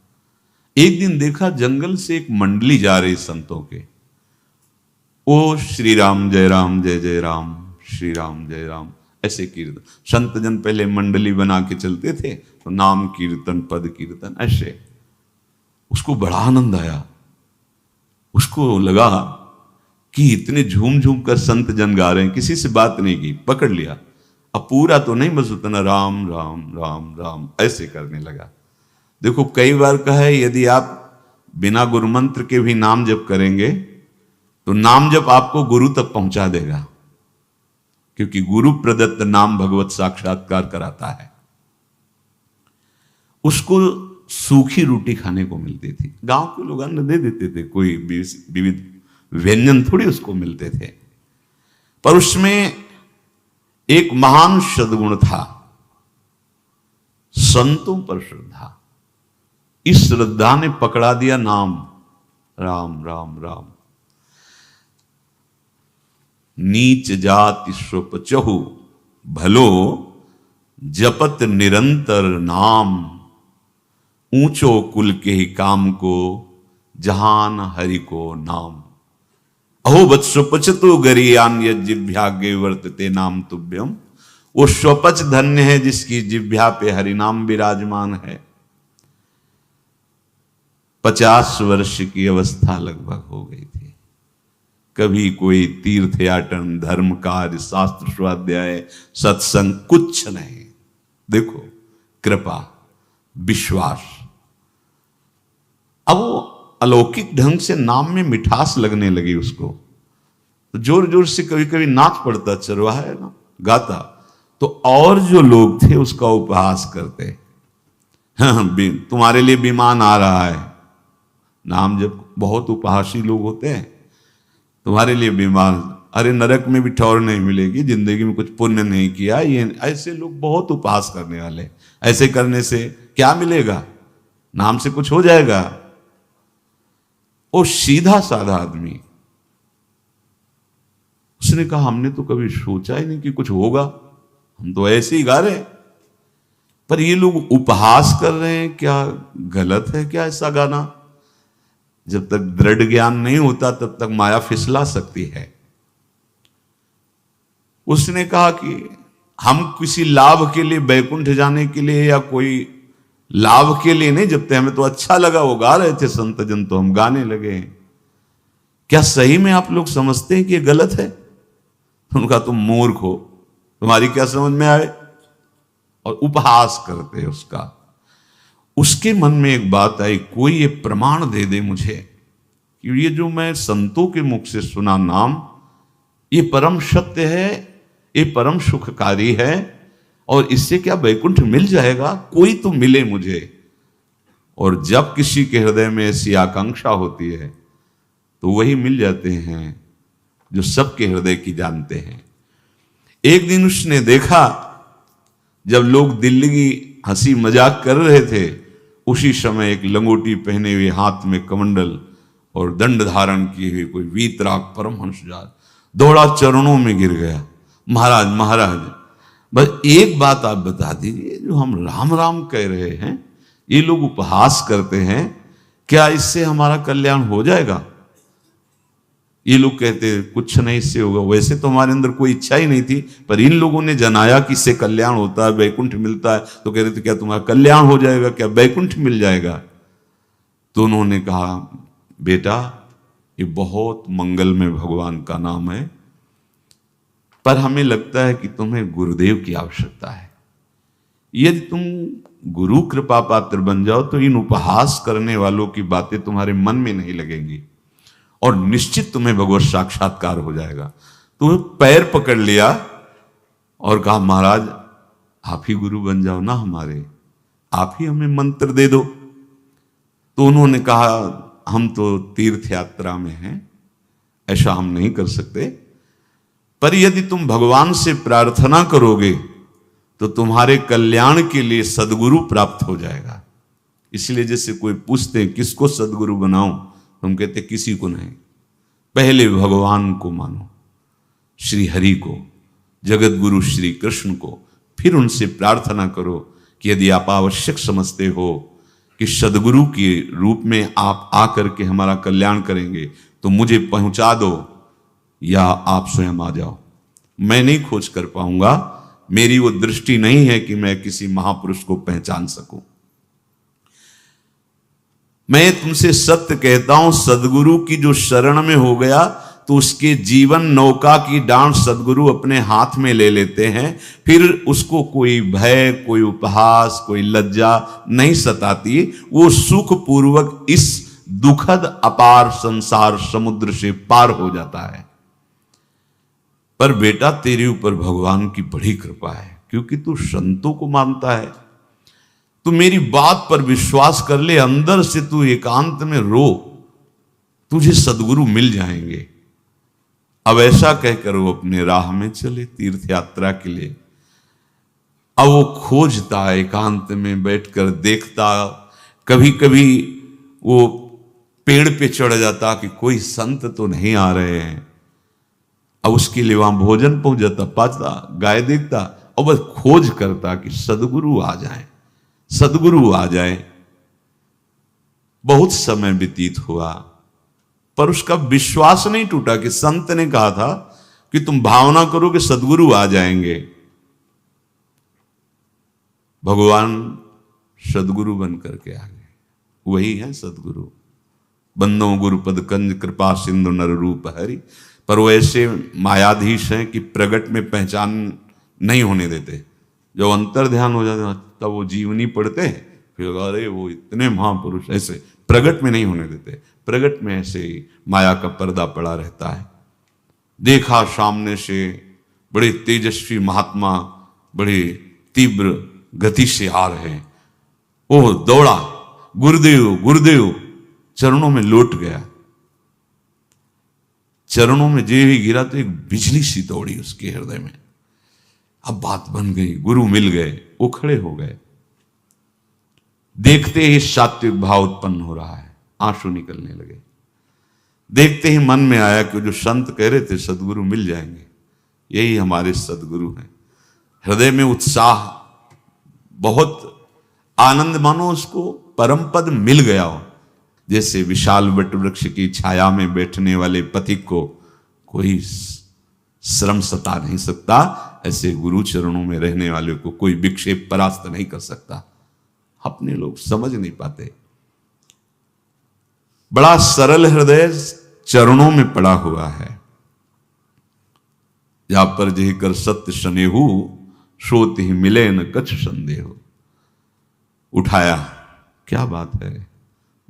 एक दिन देखा जंगल से एक मंडली जा रही संतों के, ओ श्री राम जय जय राम, श्री राम जय राम, ऐसे कीर्तन। संत जन पहले मंडली बना के चलते थे, तो नाम कीर्तन पद कीर्तन ऐसे। उसको बड़ा आनंद आया, उसको लगा कि इतने झूम झूम कर संत जन गा रहे हैं, किसी से बात नहीं की, पकड़ लिया। अब पूरा तो नहीं, बस उतना राम राम राम राम ऐसे करने लगा। देखो कई बार कहा है, यदि आप बिना गुरु मंत्र के भी नाम जप करेंगे तो नाम जप आपको गुरु तक पहुंचा देगा, क्योंकि गुरु प्रदत्त नाम भगवत साक्षात्कार कराता है। उसको सूखी रोटी खाने को मिलती थी, गांव के लोग अन्न दे देते थे, कोई विविध व्यंजन थोड़ी उसको मिलते थे, पर उसमें एक महान सद्गुण था, संतों पर श्रद्धा। इस श्रद्धा ने पकड़ा दिया नाम राम राम राम। नीच जाति स्वपचहु भलो जपत निरंतर नाम, ऊंचो कुल के ही काम को जहान हरि को नाम। अहो बत स्वपच तो गरियान जिभ्यागे वर्तते नाम तुभ्यम। वो स्वपच धन्य है जिसकी जिभ्या पे हरिनाम विराजमान है। 50 वर्ष की अवस्था लगभग हो गई थी, कभी कोई तीर्थयाटन, धर्म कार्य, शास्त्र स्वाध्याय, सत्संग कुछ नहीं। देखो कृपा, विश्वास। अब वो अलौकिक ढंग से नाम में मिठास लगने लगी उसको, तो जोर जोर से कभी कभी नाच पड़ता, चरवाहा है ना, गाता, तो और जो लोग थे उसका उपहास करते, हाँ, तुम्हारे लिए विमान आ रहा है। नाम जब बहुत उपहासी लोग होते हैं, तुम्हारे लिए विमान, अरे नरक में भी ठौर नहीं मिलेगी, जिंदगी में कुछ पुण्य नहीं किया, ये ऐसे लोग बहुत उपहास करने वाले। ऐसे करने से क्या मिलेगा, नाम से कुछ हो जाएगा। वो सीधा साधा आदमी, उसने कहा हमने तो कभी सोचा ही नहीं कि कुछ होगा, हम तो ऐसे ही गा रहे हैं, पर ये लोग उपहास कर रहे हैं, क्या गलत है क्या ऐसा गाना? जब तक दृढ़ ज्ञान नहीं होता तब तक माया फिसला सकती है। उसने कहा कि हम किसी लाभ के लिए, बैकुंठ जाने के लिए या कोई लाभ के लिए नहीं जपते, हमें तो अच्छा लगा, वो गा रहे थे संत जन तो हम गाने लगे। क्या सही में आप लोग समझते हैं कि ये गलत है? उनका तुम मूर्ख हो, तुम्हारी क्या समझ में आए? और उपहास करते उसका। उसके मन में एक बात आई, कोई ये प्रमाण दे दे मुझे कि ये जो मैं संतों के मुख से सुना नाम, ये परम सत्य है, ये परम सुखकारी है, और इससे क्या वैकुंठ मिल जाएगा? कोई तो मिले मुझे। और जब किसी के हृदय में ऐसी आकांक्षा होती है तो वही मिल जाते हैं जो सबके हृदय की जानते हैं। एक दिन उसने देखा जब लोग दिल्ली की हंसी मजाक कर रहे थे, उसी समय एक लंगोटी पहने हुए, हाथ में कमंडल और दंड धारण किए हुए कोई वीतराग परमहंस दौड़ा, चरणों में गिर गया। महाराज महाराज, बस एक बात आप बता दीजिए, जो हम राम राम कह रहे हैं, ये लोग उपहास करते हैं, क्या इससे हमारा कल्याण हो जाएगा? ये लोग कहते हैं कुछ नहीं इससे होगा। वैसे तो हमारे अंदर कोई इच्छा ही नहीं थी, पर इन लोगों ने जनाया कि इससे कल्याण होता है, वैकुंठ मिलता है, तो कह रहे थे क्या तुम्हारा कल्याण हो जाएगा, क्या वैकुंठ मिल जाएगा? तो उन्होंने कहा बेटा, ये बहुत मंगल में भगवान का नाम है, पर हमें लगता है कि तुम्हें गुरुदेव की आवश्यकता है। यदि तुम गुरु कृपा पात्र बन जाओ तो इन उपहास करने वालों की बातें तुम्हारे मन में नहीं लगेंगी और निश्चित तुम्हें भगवत साक्षात्कार हो जाएगा। तो पैर पकड़ लिया और कहा महाराज आप ही गुरु बन जाओ ना हमारे, आप ही हमें मंत्र दे दो। तो उन्होंने कहा हम तो तीर्थ यात्रा में हैं, ऐसा हम नहीं कर सकते, पर यदि तुम भगवान से प्रार्थना करोगे तो तुम्हारे कल्याण के लिए सदगुरु प्राप्त हो जाएगा। इसलिए जैसे कोई पूछते हैं किसको सदगुरु बनाऊं, हम कहते किसी को नहीं, पहले भगवान को मानो, श्री हरि को, जगत गुरु श्री कृष्ण को, फिर उनसे प्रार्थना करो कि यदि आप आवश्यक समझते हो कि सदगुरु के रूप में आप आकर के हमारा कल्याण करेंगे तो मुझे पहुंचा दो, या आप स्वयं आ जाओ। मैं नहीं खोज कर पाऊंगा, मेरी वो दृष्टि नहीं है कि मैं किसी महापुरुष को पहचान सकूं। मैं तुमसे सत्य कहता हूं, सदगुरु की जो शरण में हो गया तो उसके जीवन नौका की डांट सदगुरु अपने हाथ में ले लेते हैं। फिर उसको कोई भय, कोई उपहास, कोई लज्जा नहीं सताती, वो सुखपूर्वक इस दुखद अपार संसार समुद्र से पार हो जाता है। पर बेटा तेरे ऊपर भगवान की बड़ी कृपा है, क्योंकि तू संतों को मानता है। तू मेरी बात पर विश्वास कर ले, अंदर से तू एकांत में रो, तुझे सदगुरु मिल जाएंगे। अब ऐसा कहकर वो अपने राह में चले तीर्थ यात्रा के लिए। अब वो खोजता, एकांत में बैठकर देखता, कभी कभी वो पेड़ पे चढ़ जाता कि कोई संत तो नहीं आ रहे हैं। अब उसके लिए वहां भोजन पहुंच जाता, पाता, गाय देखता और बस खोज करता कि सदगुरु आ जाए, सदगुरु आ जाए। बहुत समय व्यतीत हुआ पर उसका विश्वास नहीं टूटा कि संत ने कहा था कि तुम भावना करो कि सदगुरु आ जाएंगे। भगवान सदगुरु बन करके आ गए, वही है सदगुरु। बंदो गुरुपद कंज कृपा सिंधु नर रूप हरि। पर वो ऐसे मायाधीश हैं कि प्रगट में पहचान नहीं होने देते। जब अंतर ध्यान हो जाते तब वो जीवनी पढ़ते हैं, फिर अरे वो इतने महापुरुष, ऐसे प्रगट में नहीं होने देते। प्रगट में ऐसे ही माया का पर्दा पड़ा रहता है। देखा सामने से बड़े तेजस्वी महात्मा बड़े तीव्र गति से आ रहे हैं, वो दौड़ा, गुरुदेव गुरुदेव, चरणों में लौट गया। चरणों में जे ही गिरा तो एक बिजली सी दौड़ी उसके हृदय में। अब बात बन गई, गुरु मिल गए, वो खड़े हो गए। देखते ही सात्विक भाव उत्पन्न हो रहा है, आंसू निकलने लगे। देखते ही मन में आया कि जो संत कह रहे थे सदगुरु मिल जाएंगे, यही हमारे सदगुरु हैं। हृदय में उत्साह, बहुत आनंद, मानो उसको परम पद मिल गया हो। जैसे विशाल वट वृक्ष की छाया में बैठने वाले पथिक को कोई श्रम सता नहीं सकता, ऐसे गुरु चरणों में रहने वाले को कोई विक्षेप परास्त नहीं कर सकता। अपने लोग समझ नहीं पाते। बड़ा सरल हृदय चरणों में पड़ा हुआ है। जहां पर जह कर सत्य स्नेहु, सोत ही मिले न कछ संदेह। उठाया, क्या बात है,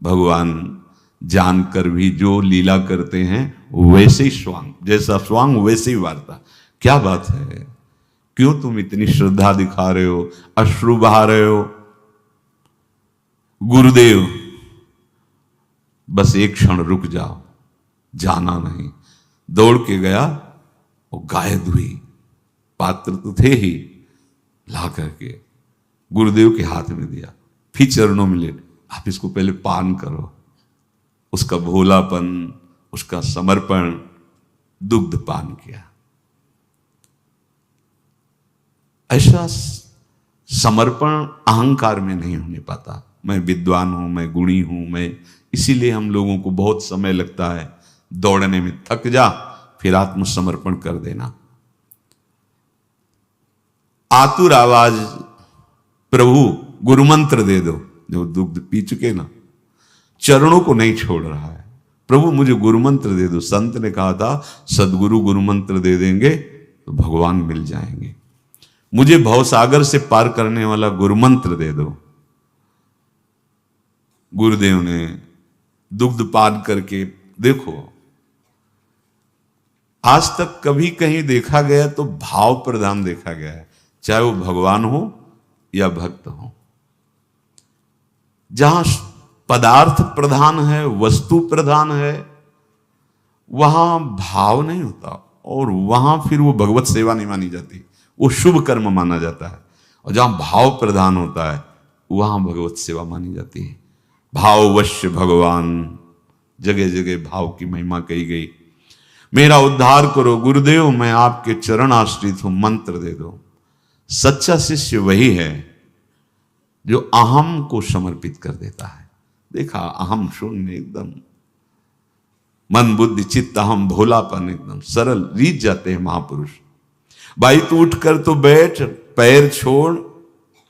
भगवान जानकर भी जो लीला करते हैं वैसे ही स्वांग, जैसा स्वांग वैसे ही वार्ता। क्या बात है, क्यों तुम इतनी श्रद्धा दिखा रहे हो, अश्रु बहा रहे हो? गुरुदेव बस एक क्षण रुक जाओ, जाना नहीं। दौड़ के गया, वो गाय धुई, पात्र तो थे ही, ला करके गुरुदेव के हाथ में दिया, फिर चरणों में लेट, आप इसको पहले पान करो। उसका भोलापन, उसका समर्पण, दुग्ध पान किया। ऐसा समर्पण अहंकार में नहीं होने पाता। मैं विद्वान हूं, मैं गुणी हूं, मैं, इसीलिए हम लोगों को बहुत समय लगता है दौड़ने में। थक जा, फिर आत्मसमर्पण कर देना। आतुर आवाज, प्रभु गुरुमंत्र दे दो। जो दुग्ध पी चुके ना, चरणों को नहीं छोड़ रहा है, प्रभु मुझे गुरुमंत्र दे दो। संत ने कहा था सदगुरु गुरुमंत्र दे देंगे तो भगवान मिल जाएंगे। मुझे भवसागर से पार करने वाला गुरुमंत्र दे दो। गुरुदेव ने दुग्ध पान करके, देखो आज तक कभी कहीं देखा गया तो भाव प्रधान देखा गया है, चाहे वो भगवान हो या भक्त हो। जहां पदार्थ प्रधान है, वस्तु प्रधान है, वहां भाव नहीं होता, और वहां फिर वो भगवत सेवा नहीं मानी जाती, वो शुभ कर्म माना जाता है। और जहां भाव प्रधान होता है वहां भगवत सेवा मानी जाती है। भाववश्य भगवान, जगह जगह भाव की महिमा कही गई। मेरा उद्धार करो गुरुदेव, मैं आपके चरण आश्रित हूं, मंत्र दे दो। सच्चा शिष्य वही है जो अहम को समर्पित कर देता है। देखा, अहम शून्य एकदम, मन बुद्धि चित्त अहम, भोलापन एकदम सरल, रीत जाते हैं महापुरुष। भाई तू उठ कर तो बैठ, पैर छोड़,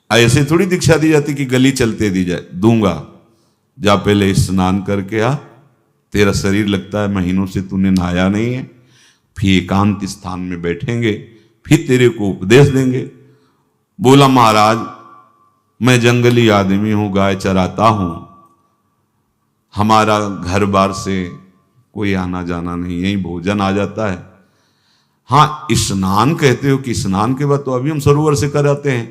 ऐसे थोड़ी दीक्षा दी जाती कि गली चलते दी जाए। दूंगा, जा पहले स्नान करके आ, तेरा शरीर लगता है महीनों से तूने नहाया नहीं है। फिर एकांत स्थान में बैठेंगे, फिर तेरे को उपदेश देंगे। बोला महाराज मैं जंगली आदमी हूं, गाय चराता हूं, हमारा घर बार से कोई आना जाना नहीं, यही भोजन आ जाता है। हाँ, स्नान कहते हो कि स्नान के बाद तो अभी हम सरोवर से कराते हैं,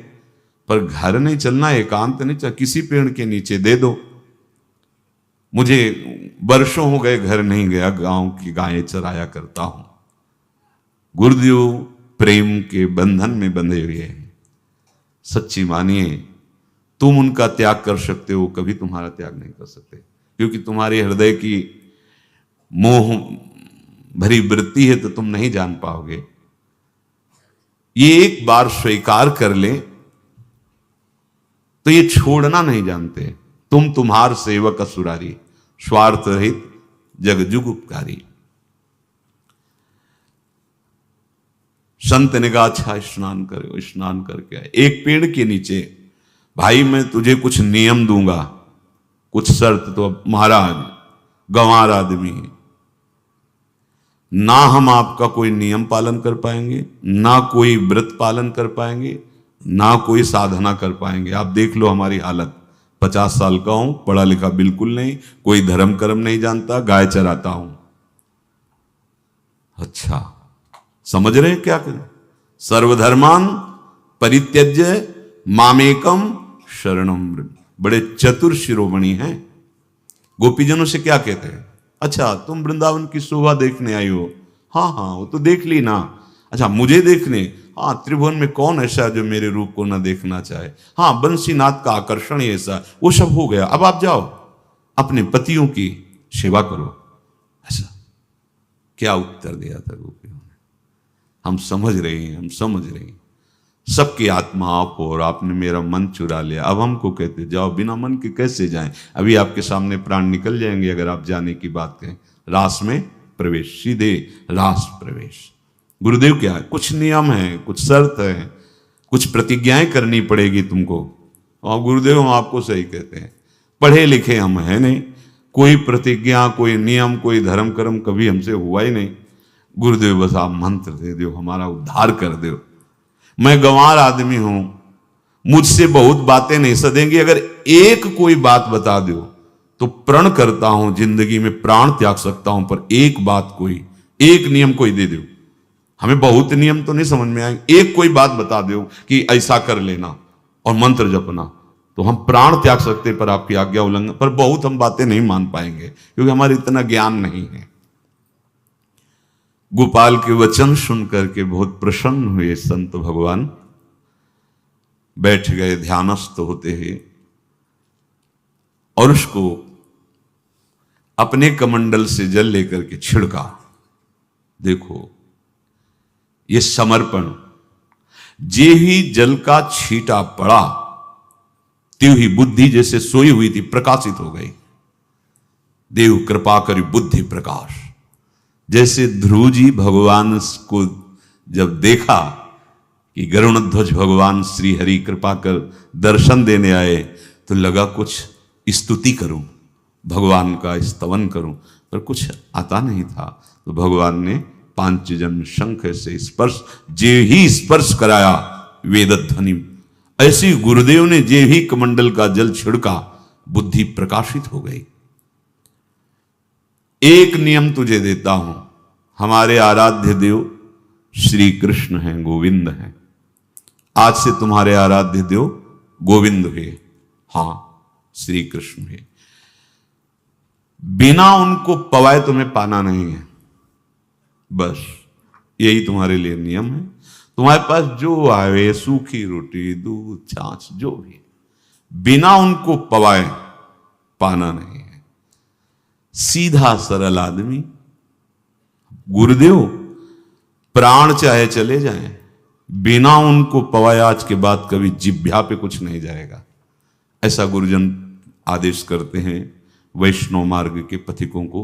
पर घर नहीं चलना, एकांत नहीं चलना, किसी पेड़ के नीचे दे दो। मुझे वर्षों हो गए घर नहीं गया, गांव की गायें चराया करता हूं। गुरुदेव प्रेम के बंधन में बंधे हुए हैं। सच्ची मानिए, तुम उनका त्याग कर सकते हो, कभी तुम्हारा त्याग नहीं कर सकते, क्योंकि तुम्हारे हृदय की मोह भरी वृत्ति है तो तुम नहीं जान पाओगे। ये एक बार स्वीकार कर ले तो ये छोड़ना नहीं जानते। तुम तुम्हार सेवक असुरारी, स्वार्थ रहित जग जुग उपकारी। संत ने कहा अच्छा स्नान करो। स्नान करके आए, एक पेड़ के नीचे, भाई मैं तुझे कुछ नियम दूंगा, कुछ शर्त। तो अब महाराज गंवार आदमी है, ना हम आपका कोई नियम पालन कर पाएंगे, ना कोई व्रत पालन कर पाएंगे, ना कोई साधना कर पाएंगे। आप देख लो हमारी हालत, 50 साल का हूं, पढ़ा लिखा बिल्कुल नहीं, कोई धर्म कर्म नहीं जानता, गाय चराता हूं। अच्छा, समझ रहे हैं क्या करें? सर्वधर्मान परित्यज्य मामेकम शरणम व्रज। बड़े चतुर शिरोमणि हैं। गोपीजनों से क्या कहते हैं? अच्छा तुम वृंदावन की शोभा देखने आई हो? हाँ हाँ वो तो देख ली ना। अच्छा मुझे देखने? हाँ, त्रिभुवन में कौन ऐसा जो मेरे रूप को ना देखना चाहे? हाँ, बंसीनाथ का आकर्षण ही ऐसा, वो सब हो गया, अब आप जाओ अपने पतियों की सेवा करो। ऐसा क्या उत्तर दिया था गोपियों ने? हम समझ रहे हैं, हम समझ रहे हैं, सबकी आत्मा आप हो और आपने मेरा मन चुरा लिया। अब हमको कहते जाओ, बिना मन के कैसे जाएं? अभी आपके सामने प्राण निकल जाएंगे अगर आप जाने की बात कहें। रास में प्रवेश, सीधे रास प्रवेश। गुरुदेव क्या है? कुछ नियम है, कुछ शर्त है, कुछ प्रतिज्ञाएं करनी पड़ेगी तुमको। और गुरुदेव हम आपको सही कहते हैं, पढ़े लिखे हम हैं नहीं, कोई प्रतिज्ञा, कोई नियम, कोई धर्म कर्म कभी हमसे हुआ ही नहीं। गुरुदेव बस आप मंत्र दे दो, हमारा उद्धार कर दो। मैं गंवार आदमी हूं, मुझसे बहुत बातें नहीं सदेंगी, अगर एक कोई बात बता दो तो प्रण करता हूं जिंदगी में प्राण त्याग सकता हूं, पर एक बात, कोई एक नियम कोई दे दो। हमें बहुत नियम तो नहीं समझ में आएंगे, एक कोई बात बता दो कि ऐसा कर लेना और मंत्र जपना, तो हम प्राण त्याग सकते, पर आपकी आज्ञा उल्लंघन, पर बहुत हम बातें नहीं मान पाएंगे क्योंकि हमारे इतना ज्ञान नहीं है। गोपाल के वचन सुन करके बहुत प्रसन्न हुए संत भगवान, बैठ गए ध्यानस्थ होते हैं और उसको अपने कमंडल से जल लेकर के छिड़का। देखो ये समर्पण, जे ही जल का छींटा पड़ा त्यों ही बुद्धि जैसे सोई हुई थी प्रकाशित हो गई। देव कृपा करी बुद्धि प्रकाश। जैसे ध्रुव जी भगवान को जब देखा कि गरुणध्वज भगवान श्री हरि कृपा कर दर्शन देने आए, तो लगा कुछ स्तुति करूं, भगवान का स्तवन करूं, पर कुछ आता नहीं था। तो भगवान ने पांचजन्य शंख से स्पर्श, जे ही स्पर्श कराया वेद ध्वनि, ऐसी गुरुदेव ने जे ही कमंडल का जल छिड़का, बुद्धि प्रकाशित हो गई। एक नियम तुझे देता हूं, हमारे आराध्य देव श्री कृष्ण हैं, गोविंद हैं। आज से तुम्हारे आराध्य देव गोविंद हुए, हाँ श्री कृष्ण हुए। बिना उनको पवाए तुम्हें पाना नहीं है, बस यही तुम्हारे लिए नियम है। तुम्हारे पास जो आवे, सूखी रोटी, दूध, छाछ, जो भी, बिना उनको पवाए पाना नहीं है। सीधा सरल आदमी। गुरुदेव प्राण चाहे चले जाएं, बिना उनको पवाए आज के बाद कभी जिह्वा पे कुछ नहीं जाएगा। ऐसा गुरुजन आदेश करते हैं वैष्णव मार्ग के पथिकों को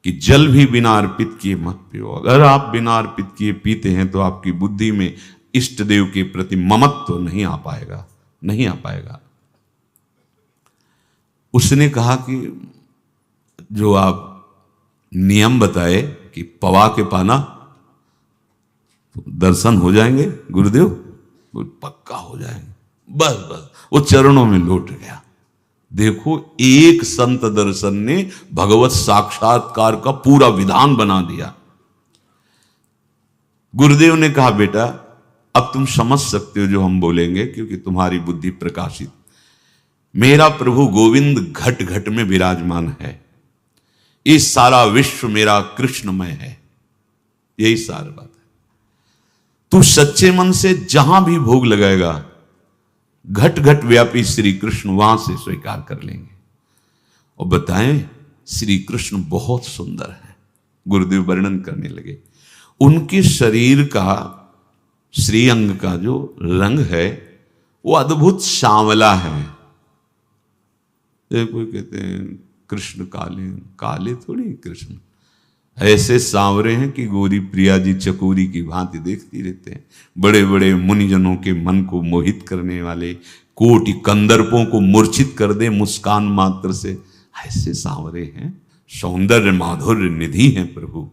कि जल भी बिना अर्पित किए मत पियो। अगर आप बिना अर्पित किए पीते हैं तो आपकी बुद्धि में इष्ट देव के प्रति ममत्व तो नहीं आ पाएगा, नहीं आ पाएगा। उसने कहा कि जो आप नियम बताए कि पवा के पाना तो दर्शन हो जाएंगे गुरुदेव, वो पक्का हो जाएंगे, बस बस वो चरणों में लौट गया। देखो, एक संत दर्शन ने भगवत साक्षात्कार का पूरा विधान बना दिया। गुरुदेव ने कहा बेटा अब तुम समझ सकते हो जो हम बोलेंगे, क्योंकि तुम्हारी बुद्धि प्रकाशित। मेरा प्रभु गोविंद घट घट में विराजमान है, इस सारा विश्व मेरा कृष्णमय है, यही सारी बात है। तू सच्चे मन से जहां भी भोग लगाएगा, घट घट व्यापी श्री कृष्ण वहां से स्वीकार कर लेंगे। और बताएं श्री कृष्ण बहुत सुंदर है। गुरुदेव वर्णन करने लगे उनके शरीर का, श्रीअंग का जो रंग है वो अद्भुत सांवला है। कोई कहते हैं कृष्ण काले, काले थोड़ी कृष्ण, ऐसे सांवरे हैं कि गौरी प्रिया जी चकोरी की भांति देखती रहते हैं। बड़े बड़े मुनिजनों के मन को मोहित करने वाले, कोटि कंदर्पों को मूर्छित कर दे मुस्कान मात्र से, ऐसे सांवरे हैं। सौंदर्य माधुर्य निधि हैं प्रभु।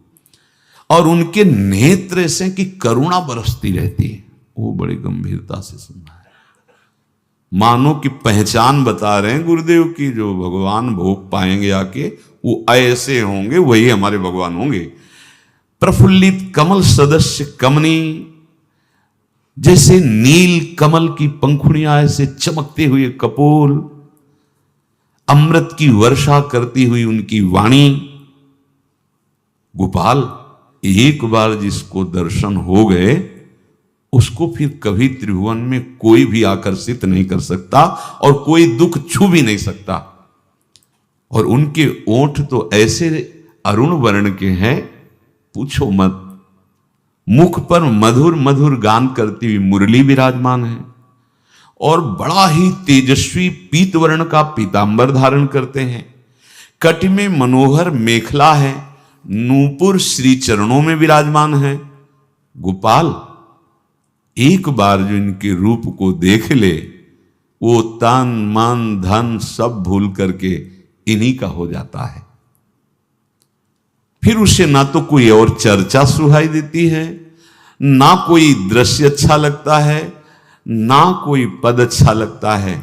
और उनके नेत्र ऐसे कि करुणा बरसती रहती है। वो बड़ी गंभीरता से सुनना है, मानो कि पहचान बता रहे हैं गुरुदेव की, जो भगवान भोग पाएंगे आके वो ऐसे होंगे, वही हमारे भगवान होंगे। प्रफुल्लित कमल सदस्य कमनी, जैसे नील कमल की पंखुड़ियां ऐसे चमकते हुए कपोल, अमृत की वर्षा करती हुई उनकी वाणी। गोपाल, एक बार जिसको दर्शन हो गए उसको फिर कभी त्रिभुवन में कोई भी आकर्षित नहीं कर सकता और कोई दुख छू भी नहीं सकता। और उनके ओठ तो ऐसे अरुण वर्ण के हैं, पूछो मत। मुख पर मधुर मधुर गान करती हुई मुरली विराजमान है और बड़ा ही तेजस्वी पीत वर्ण का पीतांबर धारण करते हैं। कट में मनोहर मेखला है, नूपुर श्री चरणों में विराजमान है। गोपाल, एक बार जो इनके रूप को देख ले, वो तन मन धन सब भूल करके इन्हीं का हो जाता है। फिर उसे ना तो कोई और चर्चा सुहाई देती है, ना कोई दृश्य अच्छा लगता है, ना कोई पद अच्छा लगता है।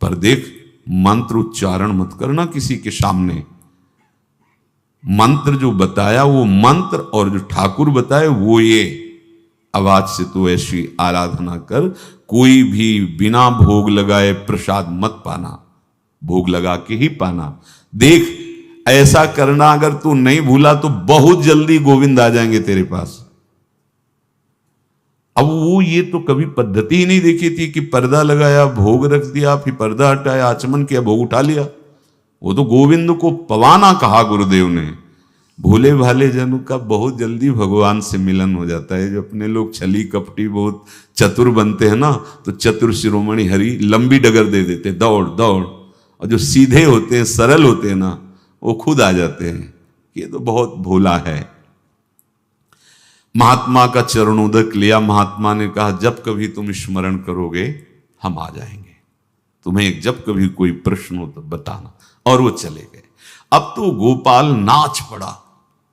पर देख, मंत्र उच्चारण मत करना किसी के सामने। मंत्र जो बताया वो मंत्र, और जो ठाकुर बताए वो ये। आवाज से तो ऐसी आराधना कर, कोई भी बिना भोग लगाए प्रसाद मत पाना, भोग लगा के ही पाना। देख, ऐसा करना अगर तू नहीं भूला तो बहुत जल्दी गोविंद आ जाएंगे तेरे पास। अब वो ये तो कभी पद्धति ही नहीं देखी थी कि पर्दा लगाया, भोग रख दिया, फिर पर्दा हटाया, आचमन किया, भोग उठा लिया। वो तो गोविंद को पवाना कहा गुरुदेव ने। भोले भाले जनों का बहुत जल्दी भगवान से मिलन हो जाता है। जो अपने लोग छली कपटी बहुत चतुर बनते हैं ना, तो चतुर शिरोमणि हरि लंबी डगर दे देते, दौड़ दौड़। और जो सीधे होते हैं, सरल होते हैं ना, वो खुद आ जाते हैं। ये तो बहुत भोला है। महात्मा का चरणोदक लिया। महात्मा ने कहा जब कभी तुम स्मरण करोगे हम आ जाएंगे, तुम्हें जब कभी कोई प्रश्न हो तो बताना। और वो चले गए। अब तो गोपाल नाच पड़ा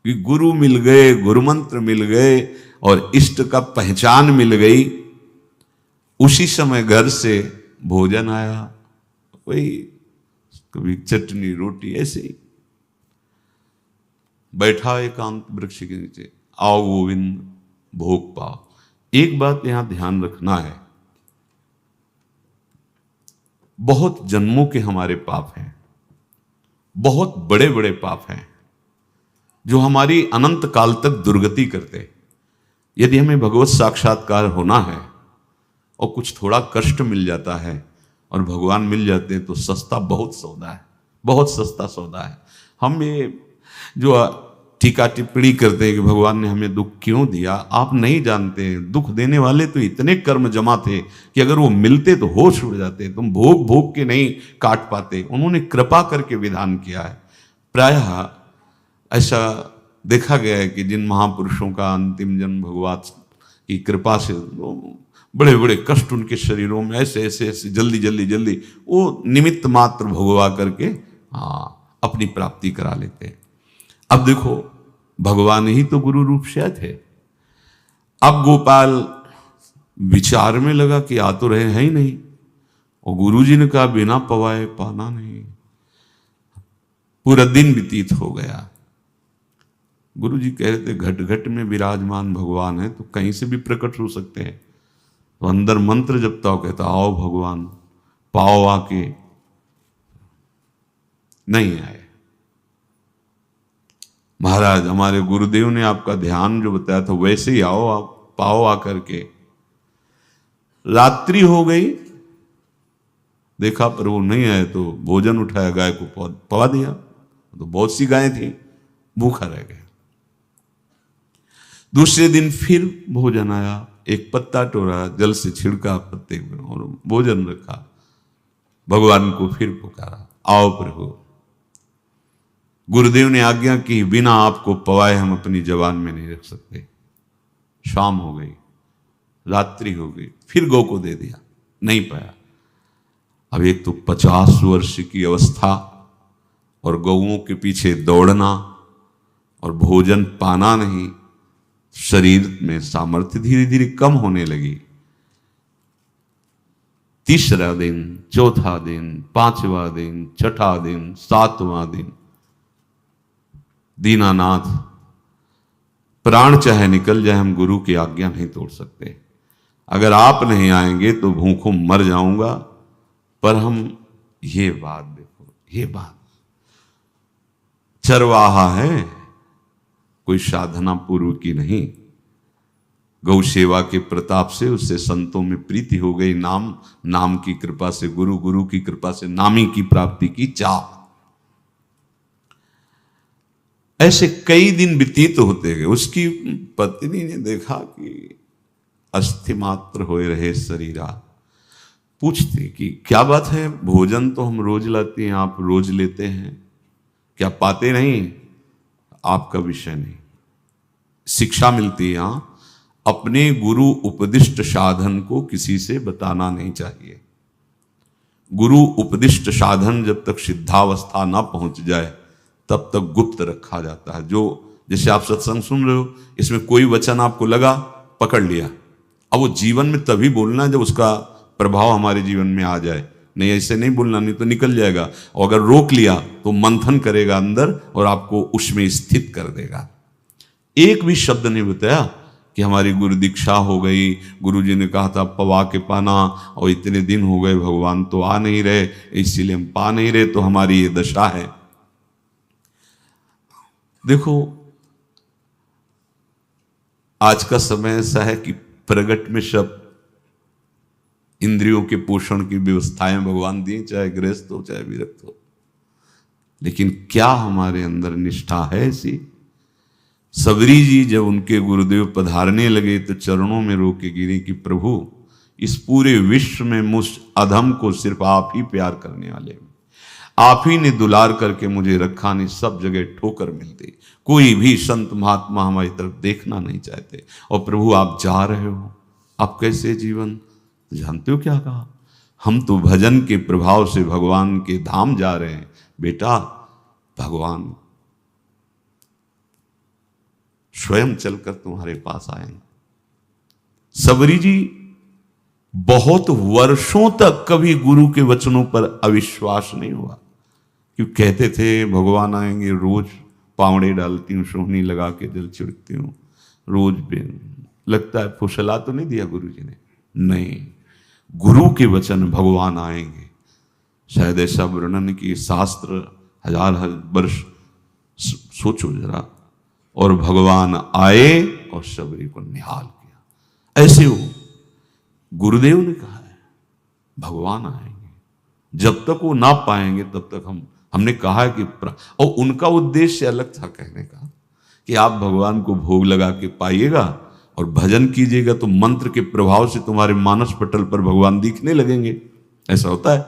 कि गुरु मिल गए, गुरु मंत्र मिल गए और इष्ट का पहचान मिल गई। उसी समय घर से भोजन आया, वही कभी चटनी रोटी, ऐसे ही। बैठा एकांत वृक्ष के नीचे, आओ गोविंद भोग पाओ। एक बात यहां ध्यान रखना है, बहुत जन्मों के हमारे पाप हैं, बहुत बड़े बड़े पाप हैं जो हमारी अनंत काल तक दुर्गति करते। यदि हमें भगवत साक्षात्कार होना है और कुछ थोड़ा कष्ट मिल जाता है और भगवान मिल जाते हैं तो सस्ता बहुत सौदा है, बहुत सस्ता सौदा है। हम ये जो टीका टिप्पणी करते हैं कि भगवान ने हमें दुख क्यों दिया, आप नहीं जानते हैं। दुख देने वाले तो इतने कर्म जमा थे कि अगर वो मिलते तो होश उड़ जाते, तुम भोग भोग के नहीं काट पाते। उन्होंने कृपा करके विधान किया है। प्रायः ऐसा देखा गया है कि जिन महापुरुषों का अंतिम जन्म भगवान की कृपा से, बड़े बड़े कष्ट उनके शरीरों में ऐसे ऐसे ऐसे जल्दी जल्दी जल्दी वो निमित्त मात्र भोगवा करके अपनी प्राप्ति करा लेते हैं। अब देखो, भगवान ही तो गुरु रूप से थे। अब गोपाल विचार में लगा कि आ तो रहे हैं ही नहीं, और गुरु जी ने कहा बिना पवाए पाना नहीं। पूरा दिन व्यतीत हो गया। गुरु जी कह रहे थे घट घट में विराजमान भगवान है तो कहीं से भी प्रकट हो सकते हैं। तो अंदर मंत्र जपता हो, कहता आओ भगवान पाओ, आके नहीं आए। महाराज हमारे गुरुदेव ने आपका ध्यान जो बताया था वैसे ही आओ, आप पाओ आकर के। रात्रि हो गई, देखा पर वो नहीं आए तो भोजन उठाया, गाय को पवा दिया। तो बहुत सी गायें थी, भूखा रह गया। दूसरे दिन फिर भोजन आया, एक पत्ता टोरा, जल से छिड़का पत्ते में और भोजन रखा। भगवान को फिर पुकारा, आओ प्रभु। गुरुदेव ने आज्ञा की, बिना आपको पवाए हम अपनी जबान में नहीं रख सकते। शाम हो गई, रात्रि हो गई, फिर गौ को दे दिया, नहीं पाया। अब एक तो 50 वर्ष की अवस्था और गौओं के पीछे दौड़ना और भोजन पाना नहीं, शरीर में सामर्थ्य धीरे धीरे कम होने लगी। तीसरा दिन, चौथा दिन, पांचवा दिन, छठा दिन, सातवां दिन, दीनानाथ प्राण चाहे निकल जाए, हम गुरु की आज्ञा नहीं तोड़ सकते। अगर आप नहीं आएंगे तो भूखों मर जाऊंगा। पर हम ये बात देखो, ये बात चरवाहा है, कोई साधना पूर्व की नहीं। गौ सेवा के प्रताप से उससे संतों में प्रीति हो गई, नाम की कृपा से, गुरु की कृपा से नामी की प्राप्ति की चाह। ऐसे कई दिन व्यतीत होते गए। उसकी पत्नी ने देखा कि अस्थि मात्र होए रहे शरीरा। पूछते कि क्या बात है, भोजन तो हम रोज लाते हैं, आप रोज लेते हैं, क्या पाते नहीं? आपका विषय नहीं। शिक्षा मिलती है यहां, अपने गुरु उपदिष्ट साधन को किसी से बताना नहीं चाहिए। गुरु उपदिष्ट साधन जब तक सिद्धावस्था ना पहुंच जाए तब तक गुप्त रखा जाता है। जो जैसे आप सत्संग सुन रहे हो, इसमें कोई वचन आपको लगा, पकड़ लिया, अब वो जीवन में तभी बोलना जब उसका प्रभाव हमारे जीवन में आ जाए। नहीं ऐसे नहीं बोलना, नहीं तो निकल जाएगा। और अगर रोक लिया तो मंथन करेगा अंदर और आपको उसमें स्थित कर देगा। एक भी शब्द नहीं बताया कि हमारी गुरु दीक्षा हो गई, गुरु जी ने कहा था पवा के पाना, और इतने दिन हो गए भगवान तो आ नहीं रहे, इसीलिए हम पा नहीं रहे, तो हमारी ये दशा है। देखो आज का समय ऐसा है कि प्रगट में सब इंद्रियों के पोषण की व्यवस्थाएं भगवान दी, चाहे गृहस्थ हो चाहे विरक्त हो, लेकिन क्या हमारे अंदर निष्ठा है ऐसी? सबरी जी जब उनके गुरुदेव पधारने लगे तो चरणों में रो के गिरे कि प्रभु इस पूरे विश्व में मुझ अधम को सिर्फ आप ही प्यार करने वाले हैं, आप ही ने दुलार करके मुझे रखा, नहीं सब जगह ठोकर मिलती, कोई भी संत महात्मा हमारी तरफ देखना नहीं चाहते, और प्रभु आप जा रहे हो, आप कैसे जीवन? तो जानते हो क्या कहा? हम तो भजन के प्रभाव से भगवान के धाम जा रहे हैं बेटा, भगवान स्वयं चलकर तुम्हारे पास आएंगे। सबरी जी बहुत वर्षों तक कभी गुरु के वचनों पर अविश्वास नहीं हुआ, क्यों कहते थे भगवान आएंगे रोज पावड़े डालती हूँ, सोहनी लगा के जल छिड़कती हूँ रोज पे। लगता है फुसला तो नहीं दिया गुरु जी ने? नहीं, गुरु के वचन भगवान आएंगे। शायद ऐसा वर्णन कि शास्त्र हजार वर्ष सोचो जरा, और भगवान आए और शबरी को निहाल किया। ऐसे हो गुरुदेव ने कहा है भगवान आएंगे, जब तक वो ना पाएंगे तब तक हमने कहा है कि और उनका उद्देश्य अलग था कहने का कि आप भगवान को भोग लगा के पाइएगा और भजन कीजिएगा तो मंत्र के प्रभाव से तुम्हारे मानस पटल पर भगवान दिखने लगेंगे। ऐसा होता है।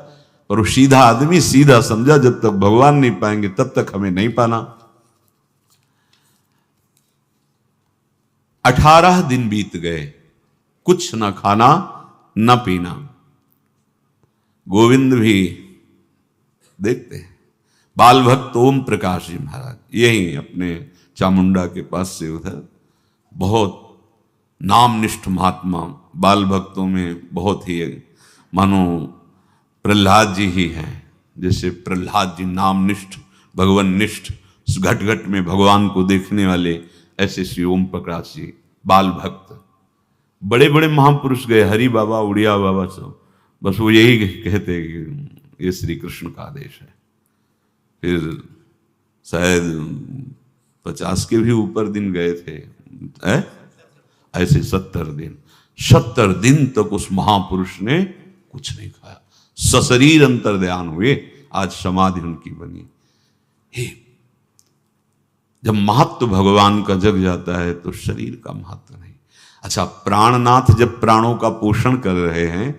पर वो सीधा आदमी सीधा समझा, जब तक भगवान नहीं पाएंगे तब तक हमें नहीं पाना। 18 दिन बीत गए, कुछ ना खाना न पीना। गोविंद भी देखते हैं, बाल भक्त ओम प्रकाश जी महाराज यही अपने चामुंडा के पास से उधर, बहुत नामनिष्ठ महात्मा, बाल भक्तों में बहुत ही मानो प्रहलाद जी ही हैं। जैसे प्रहलाद जी नामनिष्ठ भगवान निष्ठ, घट घट में भगवान को देखने वाले, ऐसे श्री ओम प्रकाश जी बाल भक्त। बड़े बड़े महापुरुष गए, हरि बाबा, उड़िया बाबा, सब बस वो यही कहते कि ये श्री कृष्ण का आदेश है। फिर शायद 50 के भी ऊपर दिन गए थे, ऐसे 70 दिन तक उस महापुरुष ने कुछ नहीं खाया, सशरीर अंतर्ध्यान हुए। आज समाधि उनकी बनी। हे, जब महत्व भगवान का जग जाता है तो शरीर का महत्व नहीं। अच्छा, प्राणनाथ जब प्राणों का पोषण कर रहे हैं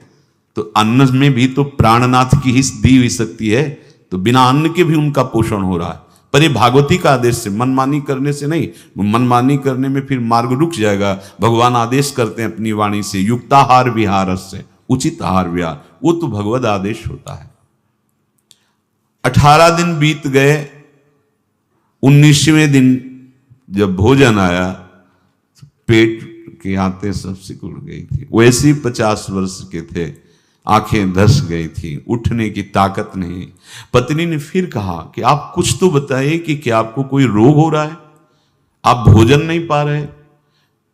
तो अन्न में भी तो प्राणनाथ की ही दी हुई शक्ति है, तो बिना अन्न के भी उनका पोषण हो रहा है। पर ये भागवती का आदेश से, मनमानी करने से नहीं। मनमानी करने में फिर मार्ग रुक जाएगा। भगवान आदेश करते हैं अपनी वाणी से, युक्ताहार विहार से, उचित आहार विहार, वो तो भगवद आदेश होता है। 18 दिन बीत गए, 19वें दिन जब भोजन आया तो पेट के आते सब सिकुड़ गई थी। वैसे ही 50 वर्ष के थे, आंखें धस गई थी, उठने की ताकत नहीं। पत्नी ने फिर कहा कि आप कुछ तो बताइए कि क्या आपको कोई रोग हो रहा है? आप भोजन नहीं पा रहे,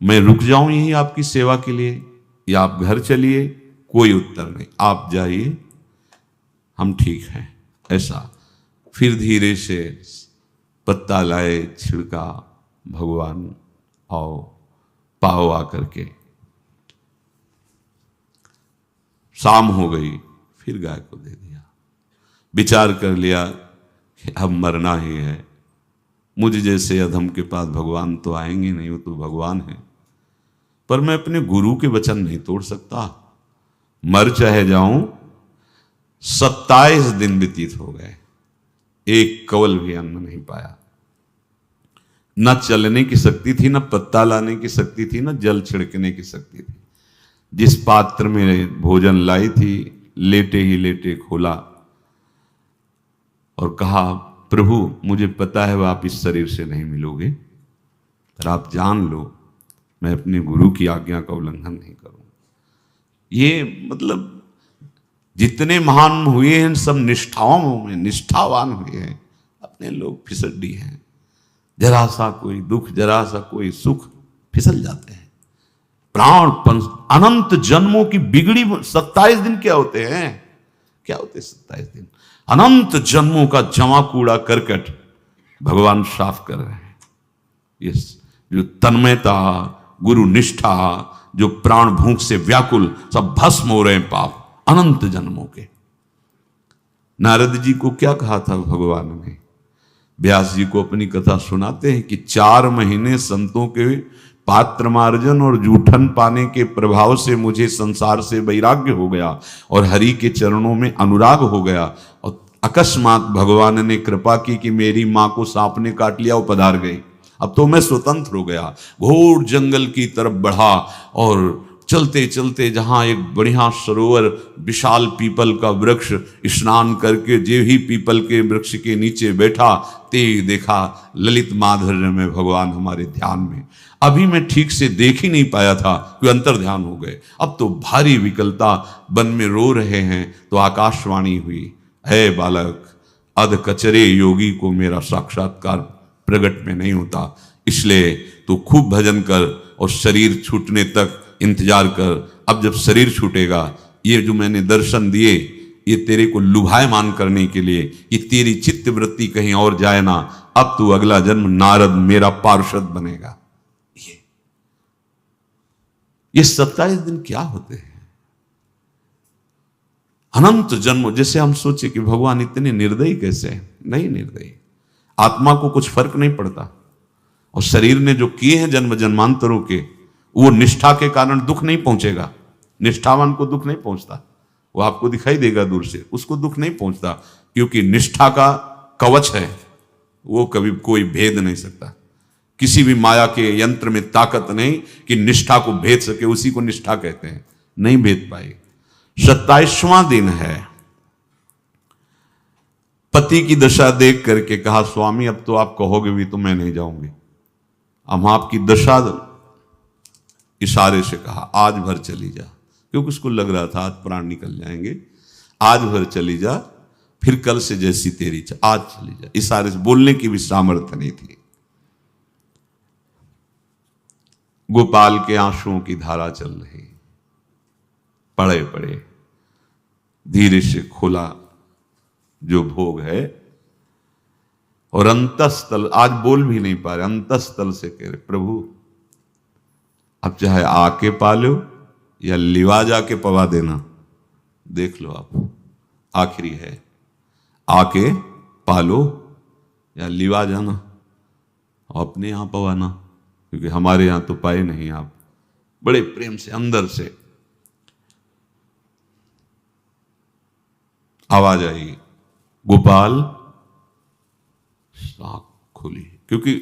मैं रुक जाऊं यहीं आपकी सेवा के लिए, या आप घर चलिए? कोई उत्तर नहीं, आप जाइए, हम ठीक हैं। ऐसा फिर धीरे से पत्ता लाए, छिड़का, भगवान आओ, पाओ आकर के। शाम हो गई, फिर गाय को दे दिया। विचार कर लिया कि अब मरना ही है, मुझ जैसे अधम के पास भगवान तो आएंगे नहीं, वो तो भगवान है। पर मैं अपने गुरु के वचन नहीं तोड़ सकता, मर चाहे जाऊं। 27 दिन व्यतीत हो गए, एक कवल भी अन्न नहीं पाया। न चलने की शक्ति थी, न पत्ता लाने की शक्ति थी, न जल छिड़कने की शक्ति थी। जिस पात्र में भोजन लाई थी, लेटे ही लेटे खोला और कहा, प्रभु मुझे पता है आप इस शरीर से नहीं मिलोगे, पर आप जान लो मैं अपने गुरु की आज्ञा का उल्लंघन नहीं करूं। ये मतलब जितने महान हुए हैं सब निष्ठाओं में निष्ठावान हुए हैं, अपने लोग फिसड्डी हैं। जरा सा कोई दुख, जरा सा कोई सुख, फिसल जाते हैं। प्राण अनंत जन्मों की बिगड़ी 27 दिन क्या होते हैं? क्या होते 27 दिन? अनंत जन्मों का जमा कूड़ा करकट भगवान साफ कर रहे हैं। ये जो तन्मयता, गुरु निष्ठा, जो प्राण भूख से व्याकुल, सब भस्म हो रहे हैं पाप अनंत जन्मों के। नारद जी को क्या कहा था भगवान ने? व्यास जी को अपनी कथा सुनाते हैं कि 4 महीने संतों के पात्र मार्जन और जूठन पाने के प्रभाव से मुझे संसार से वैराग्य हो गया और हरि के चरणों में अनुराग हो गया। और अकस्मात भगवान ने कृपा की कि मेरी माँ को सांप ने काट लिया, वो पधार गई। अब तो मैं स्वतंत्र हो गया, घोर जंगल की तरफ बढ़ा और चलते चलते जहां एक बढ़िया सरोवर, विशाल पीपल का वृक्ष, स्नान करके जे ही पीपल के वृक्ष के नीचे बैठा, ते देखा ललित माधुर्य में भगवान हमारे ध्यान में। अभी मैं ठीक से देख ही नहीं पाया था कि अंतर ध्यान हो गए। अब तो भारी विकलता, वन में रो रहे हैं तो आकाशवाणी हुई, है बालक, अध कचरे योगी को मेरा साक्षात्कार प्रगट में नहीं होता। इसलिए तू खूब भजन कर और शरीर छूटने तक इंतजार कर। अब जब शरीर छूटेगा, ये जो मैंने दर्शन दिए ये तेरे को लुभायमान करने के लिए, ये तेरी चित्त वृत्ति कहीं और जाए ना। अब तू अगला जन्म नारद मेरा पार्षद बनेगा। ये 27 दिन क्या होते हैं? अनंत जन्म। जैसे हम सोचे कि भगवान इतने निर्दयी कैसे हैं? नहीं निर्दयी, आत्मा को कुछ फर्क नहीं पड़ता। और शरीर ने जो किए हैं जन्म जन्मांतरों के, वो निष्ठा के कारण दुख नहीं पहुंचेगा। निष्ठावान को दुख नहीं पहुंचता, वो आपको दिखाई देगा दूर से, उसको दुख नहीं पहुंचता, क्योंकि निष्ठा का कवच है, वो कभी कोई भेद नहीं सकता। किसी भी माया के यंत्र में ताकत नहीं कि निष्ठा को भेद सके, उसी को निष्ठा कहते हैं, नहीं भेद पाए। 27वां दिन है। पति की दशा देख करके कहा, स्वामी अब तो आप कहोगे भी तो मैं नहीं जाऊंगी। अब आपकी दशा, इशारे से कहा आज भर चली जा, क्योंकि उसको लग रहा था आज प्राण निकल जाएंगे। आज भर चली जा, फिर कल से जैसी तेरी आज चली जा। इशारे से, बोलने की भी सामर्थ्य नहीं थी। गोपाल के आंसुओं की धारा चल रही, पड़े पड़े धीरे से खोला जो भोग है, और अंतस्थल, आज बोल भी नहीं पा रहे, अंतस्थल से कह रहे प्रभु अब चाहे आके पालो या लिवा जाके पवा देना, देख लो आप, आखिरी है, आके पालो या लिवा जाना और अपने यहां पवाना, क्योंकि हमारे यहां तो पाए नहीं आप। बड़े प्रेम से अंदर से आवाज आई, गोपाल। आंख खुली, क्योंकि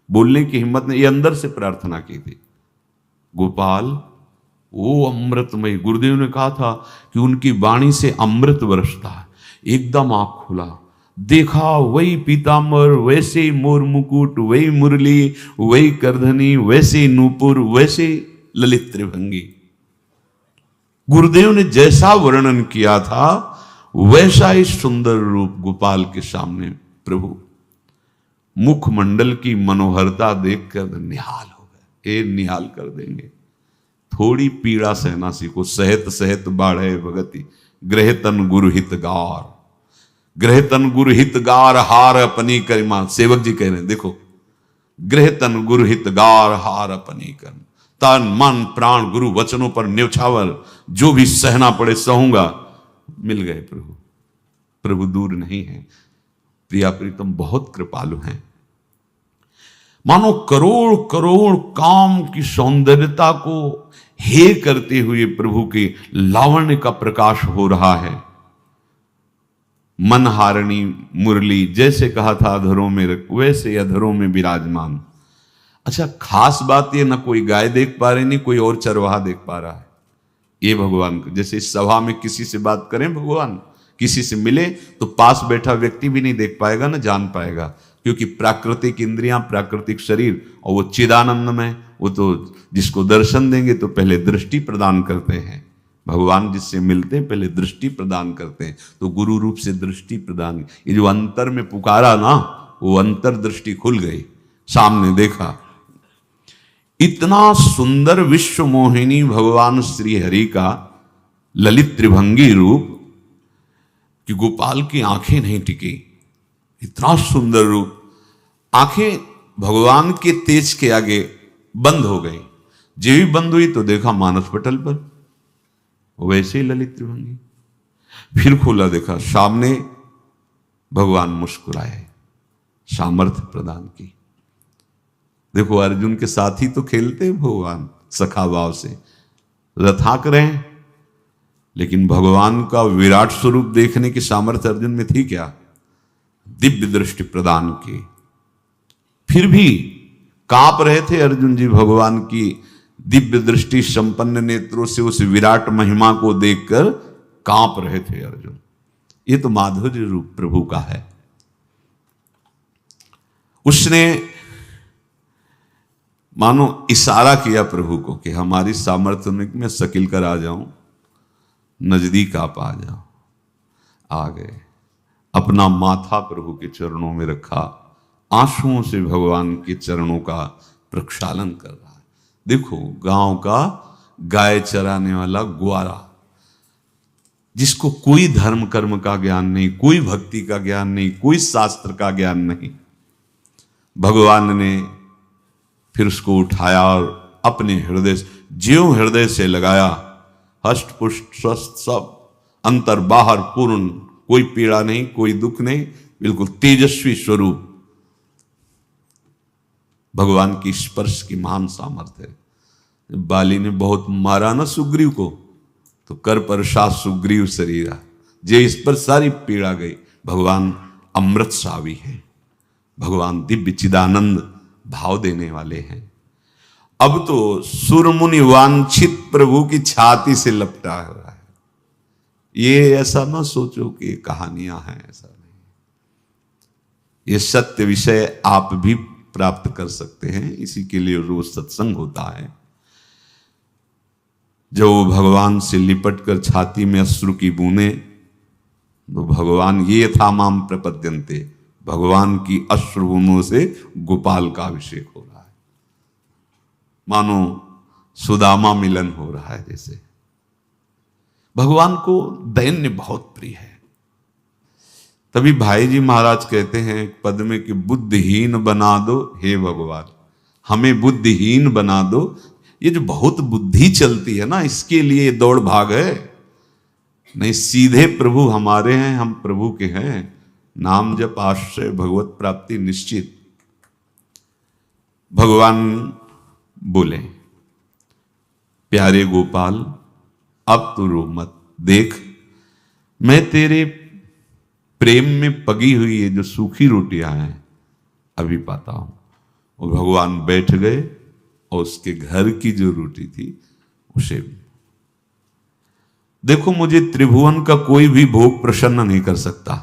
बोलने की हिम्मत ने, ये अंदर से प्रार्थना की थी। गोपाल वो अमृतमय, गुरुदेव ने कहा था कि उनकी वाणी से अमृत बरसता है। एकदम आंख खुला, देखा वही पीतांबर, वैसे ही मोर मुकुट, वही मुरली, वही करधनी, वैसे नूपुर, वैसे ललित त्रिभंगी। गुरुदेव ने जैसा वर्णन किया था वैसा ही सुंदर रूप गोपाल के सामने। प्रभु मुखमंडल की मनोहरता देखकर निहाल हो गए। ए निहाल कर देंगे, थोड़ी पीड़ा सहना सीखो। सहत सहत बाढ़े भगति, ग्रह तन गुरु हित गार, ग्रह तन गुरु हित गार हार अपनी करिमा। सेवक जी कह रहे हैं, देखो, ग्रह तन गुरु हित गार हार अपनी कर, तन मन प्राण गुरु वचनों पर न्यौछावर, जो भी सहना पड़े सहूंगा। मिल गए प्रभु। प्रभु दूर नहीं है, प्रिया प्रीतम बहुत कृपालु हैं। मानो करोड़ करोड़ काम की सौंदर्यता को हे करते हुए प्रभु के लावण्य का प्रकाश हो रहा है। मनहारिणी मुरली, जैसे कहा था अधरों में रख, वैसे अधरों में विराजमान। अच्छा, खास बात ये, ना कोई गाय देख पा रहे, नहीं कोई और चरवाहा देख पा रहा है। ये भगवान को, जैसे इस सभा में किसी से बात करें, भगवान किसी से मिले तो पास बैठा व्यक्ति भी नहीं देख पाएगा, ना जान पाएगा, क्योंकि प्राकृतिक इंद्रियां, प्राकृतिक शरीर, और वो चिदानंद में, वो तो जिसको दर्शन देंगे तो पहले दृष्टि प्रदान करते हैं। भगवान जिससे मिलते हैं पहले दृष्टि प्रदान करते हैं, तो गुरु रूप से दृष्टि प्रदान। ये जो अंतर में पुकारा ना, वो अंतर दृष्टि खुल गई, सामने देखा। इतना सुंदर विश्व मोहिनी भगवान श्री हरि का ललित त्रिभंगी रूप कि गोपाल की आंखें नहीं टिकी। इतना सुंदर रूप, आंखें भगवान के तेज के आगे बंद हो गई। जो भी बंद हुई तो देखा मानस पटल पर वैसे ही ललित त्रिभंगी। फिर खोला, देखा सामने भगवान मुस्कुराए, सामर्थ्य प्रदान की। देखो अर्जुन के साथी तो खेलते भगवान सखा भाव से, रथाक रहे, लेकिन भगवान का विराट स्वरूप देखने की सामर्थ्य अर्जुन में थी क्या? दिव्य दृष्टि प्रदान की। फिर भी कांप रहे थे अर्जुन जी भगवान की दिव्य दृष्टि संपन्न नेत्रों से उस विराट महिमा को देखकर कांप रहे थे अर्जुन। ये तो माधुर्य रूप प्रभु का है। उसने मानो इशारा किया प्रभु को कि हमारी सामर्थ्य में सकिल कर आ जाऊं, नजदीक आप आ जाओ। आ गए, अपना माथा प्रभु के चरणों में रखा, आंसुओं से भगवान के चरणों का प्रक्षालन कर रहा है। देखो, गांव का गाय चराने वाला ग्वारा, जिसको कोई धर्म कर्म का ज्ञान नहीं, कोई भक्ति का ज्ञान नहीं, कोई शास्त्र का ज्ञान नहीं, भगवान ने फिर उसको उठाया और अपने हृदय, ज्यों हृदय से लगाया, हष्ट पुष्ट स्वस्थ, सब अंतर बाहर पूर्ण, कोई पीड़ा नहीं, कोई दुख नहीं, बिल्कुल तेजस्वी स्वरूप। भगवान की स्पर्श की महान सामर्थ्य है। बाली ने बहुत मारा ना सुग्रीव को, तो कर पर शाह सुग्रीव शरीरा, जे इस पर सारी पीड़ा गई। भगवान अमृत सावी है, भगवान दिव्य चिदानंद भाव देने वाले हैं। अब तो सुरमुनि वांछित प्रभु की छाती से लपटा हुआ है। ये ऐसा ना सोचो कि कहानियां हैं, ऐसा नहीं। ये सत्य विषय आप भी प्राप्त कर सकते हैं, इसी के लिए रोज सत्संग होता है। जब वो भगवान से लिपट कर छाती में अश्रु की बूंदे, तो भगवान ये था माम प्रपद्यन्ते, भगवान की अश्रु बूंदों से गोपाल का अभिषेक हो रहा है, मानो सुदामा मिलन हो रहा है। जैसे भगवान को दैन्य बहुत प्रिय है। तभी भाई जी महाराज कहते हैं एक पद में कि बुद्धिहीन बना दो हे भगवान, हमें बुद्धिहीन बना दो। ये जो बहुत बुद्धि चलती है ना, इसके लिए दौड़ भाग है। नहीं, सीधे प्रभु हमारे हैं, हम प्रभु के हैं। नाम जप आश्रय भगवत प्राप्ति निश्चित। भगवान बोले, प्यारे गोपाल अब तो रो मत, देख मैं तेरे प्रेम में पगी हुई ये जो सूखी रोटियां हैं अभी पाता हूं। और भगवान बैठ गए और उसके घर की जो रोटी थी उसे, देखो मुझे त्रिभुवन का कोई भी भोग प्रसन्न नहीं कर सकता।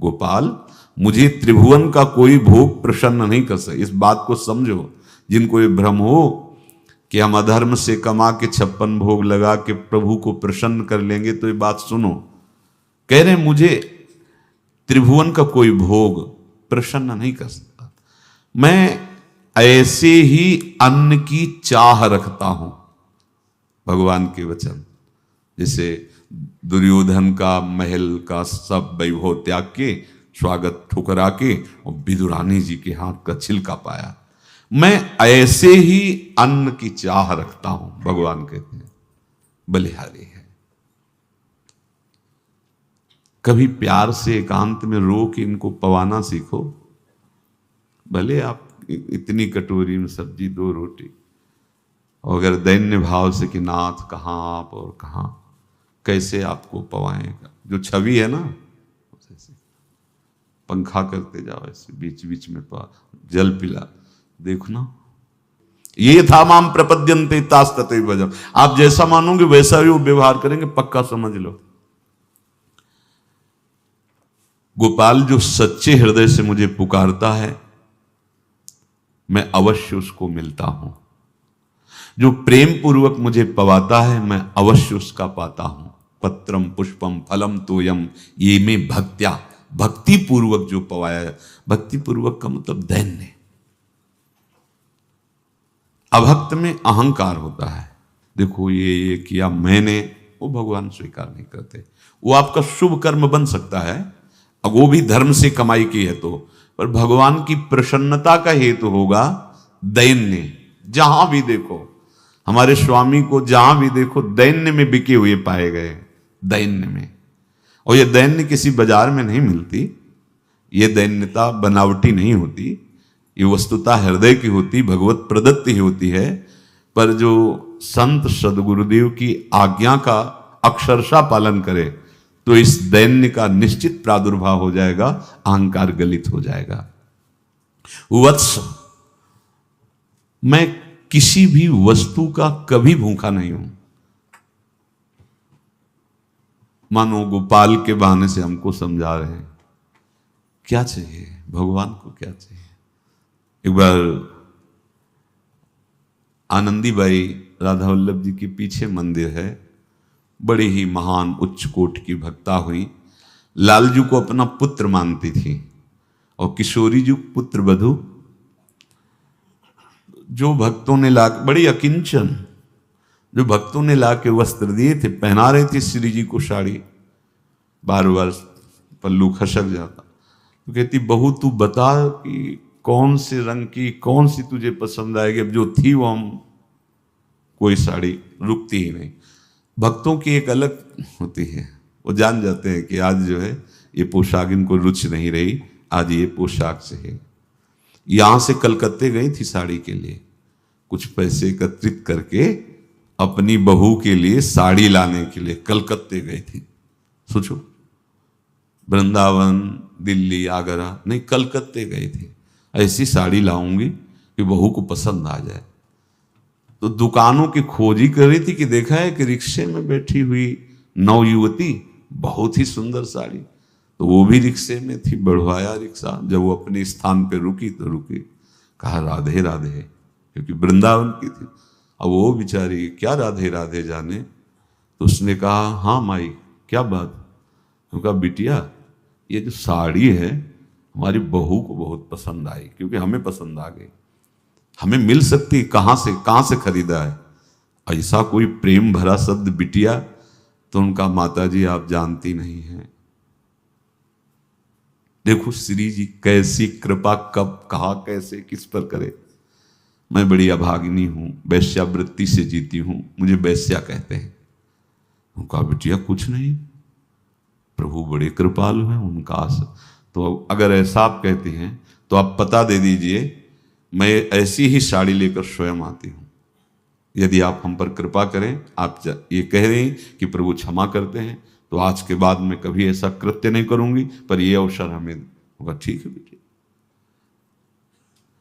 गोपाल, मुझे त्रिभुवन का कोई भोग प्रसन्न नहीं कर सकता। इस बात को समझो। जिनको ये भ्रम हो कि हम अधर्म से कमा के 56 भोग लगा के प्रभु को प्रसन्न कर लेंगे, तो ये बात सुनो। कह रहे मुझे त्रिभुवन का कोई भोग प्रसन्न नहीं कर सकता, मैं ऐसे ही अन्न की चाह रखता हूं। भगवान के वचन, जैसे दुर्योधन का महल का सब वैभव त्याग के, स्वागत ठुकरा के और विदुरानी जी के हाथ का छिलका पाया, मैं ऐसे ही अन्न की चाह रखता हूं। भगवान कहते हैं बलिहारी है। कभी प्यार से एकांत में रो के इनको पवाना सीखो। भले आप इतनी कटोरी में सब्जी, 2 रोटी, और अगर दैन्य भाव से कि नाथ कहाँ आप और कहाँ, कैसे आपको पवाएगा। जो छवि है ना, ऐसे पंखा करते जाओ, ऐसे बीच बीच में जल पिला, देखो ना। ये था माम प्रपद्यन्ते तास्तते भजम। आप जैसा मानोगे वैसा ही वो व्यवहार करेंगे, पक्का समझ लो। गोपाल जो सच्चे हृदय से मुझे पुकारता है, मैं अवश्य उसको मिलता हूं। जो प्रेम पूर्वक मुझे पवाता है, मैं अवश्य उसका पाता हूं। पत्रम पुष्पम फलम तोयम, ये में भक्त्या, भक्ति पूर्वक जो पवाया। भक्ति पूर्वक का मतलब दैन्य। अभक्त में अहंकार होता है। देखो ये किया मैंने, वो भगवान स्वीकार नहीं करते। वो आपका शुभ कर्म बन सकता है, अब वो भी धर्म से कमाई की है तो, पर भगवान की प्रसन्नता का हेतु होगा दैन्य। जहां भी देखो, हमारे स्वामी को जहां भी देखो दैन्य में बिके हुए पाए गए, दैन्य में। और ये दैन्य किसी बाजार में नहीं मिलती, ये दैन्यता बनावटी नहीं होती, ये वस्तुतः हृदय की होती, भगवत प्रदत्त ही होती है। पर जो संत सदगुरुदेव की आज्ञा का अक्षरशः पालन करे, तो इस दैन्य का निश्चित प्रादुर्भाव हो जाएगा, अहंकार गलित हो जाएगा। वत्स, मैं किसी भी वस्तु का कभी भूखा नहीं हूं। मानो गोपाल के बहाने से हमको समझा रहे हैं क्या चाहिए, भगवान को क्या चाहिए। एक बार आनंदी बाई राधा वल्लभ जी के पीछे मंदिर है, बड़ी ही महान उच्च कोट की भक्ता हुई, लालजू को अपना पुत्र मानती थी और किशोरी जी पुत्र वधू, जो भक्तों ने ला, बड़ी अकिंचन, जो भक्तों ने ला के वस्त्र दिए थे, पहना रहे थे श्री जी को साड़ी, बार बार पल्लू खसक जाता। तो कहती बहू तू बता कि कौन से रंग की, कौन सी तुझे पसंद आएगी। अब जो थी वो हम, कोई साड़ी रुकती ही नहीं। भक्तों की एक अलग होती है, वो जान जाते हैं कि आज जो है ये पोशाक इनको रुचि नहीं रही, आज ये पोशाक से है। यहां से कलकत्ते गई थी साड़ी के लिए, कुछ पैसे एकत्रित करके अपनी बहू के लिए साड़ी लाने के लिए कलकत्ते गई थी। सोचो, वृंदावन, दिल्ली, आगरा नहीं, कलकत्ते गए थे। ऐसी साड़ी लाऊंगी कि बहू को पसंद आ जाए। तो दुकानों की खोज ही कर रही थी कि देखा है कि रिक्शे में बैठी हुई नवयुवती, बहुत ही सुंदर साड़ी, तो वो भी रिक्शे में थी। बढ़वाया रिक्शा, जब वो अपने स्थान पे रुकी तो रुकी, कहा राधे राधे, क्योंकि वृंदावन की थी। अब वो बेचारी क्या राधे राधे जाने, तो उसने कहा हाँ माई क्या बात। तो कहा बिटिया ये जो साड़ी है हमारी बहू को बहुत पसंद आई, क्योंकि हमें पसंद आ गई, हमें मिल सकती, कहाँ से खरीदा है। ऐसा कोई प्रेम भरा शब्द बिटिया, तो उनका माता जी आप जानती नहीं हैं। देखो श्री जी कैसी कृपा, कब कहा कैसे किस पर करे। मैं बड़ी अभागिनी हूं, वैश्यावृत्ति से जीती हूं, मुझे वैश्या कहते हैं। उनका बिटिया कुछ नहीं, प्रभु बड़े कृपालु हैं, उनका तो अगर ऐसा आप कहती हैं तो आप पता दे दीजिए, मैं ऐसी ही साड़ी लेकर स्वयं आती हूं। यदि आप हम पर कृपा करें, आप ये कह रहे हैं कि प्रभु क्षमा करते हैं, तो आज के बाद मैं कभी ऐसा कृत्य नहीं करूंगी, पर यह अवसर हमें होगा। ठीक है बेटी।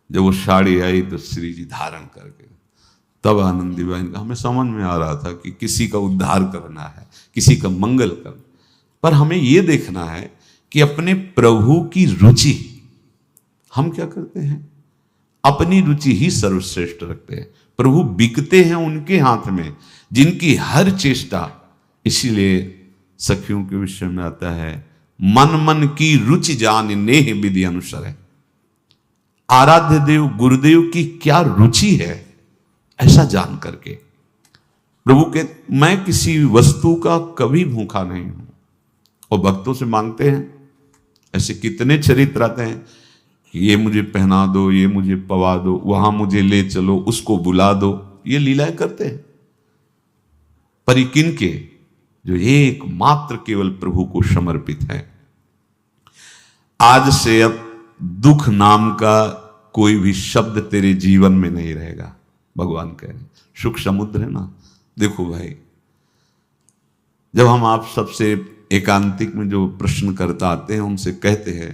जब वो साड़ी आई तो श्री जी धारण करके, तब आनंदीबाई का हमें समझ में आ रहा था कि किसी का उद्धार करना है, किसी का मंगल करना, पर हमें यह देखना है कि अपने प्रभु की रुचि, हम क्या करते हैं, अपनी रुचि ही सर्वश्रेष्ठ रखते हैं। प्रभु बिकते हैं उनके हाथ में जिनकी हर चेष्टा, इसीलिए सखियों के विषय में आता है, मन मन की रुचि जान नेह विधि अनुसार है। आराध्य देव गुरुदेव की क्या रुचि है, ऐसा जान करके प्रभु के, मैं किसी वस्तु का कभी भूखा नहीं हूं। और भक्तों से मांगते हैं, ऐसे कितने चरित्र आते हैं कि ये मुझे पहना दो, ये मुझे पवा दो, वहां मुझे ले चलो, उसको बुला दो, ये लीलाएं करते हैं। पर किनके, जो एकमात्र केवल प्रभु को समर्पित है। आज से अब दुख नाम का कोई भी शब्द तेरे जीवन में नहीं रहेगा, भगवान कह रहे। सुख समुद्र है ना। देखो भाई, जब हम आप सबसे एकांतिक में जो प्रश्नकर्ता आते हैं, उनसे कहते हैं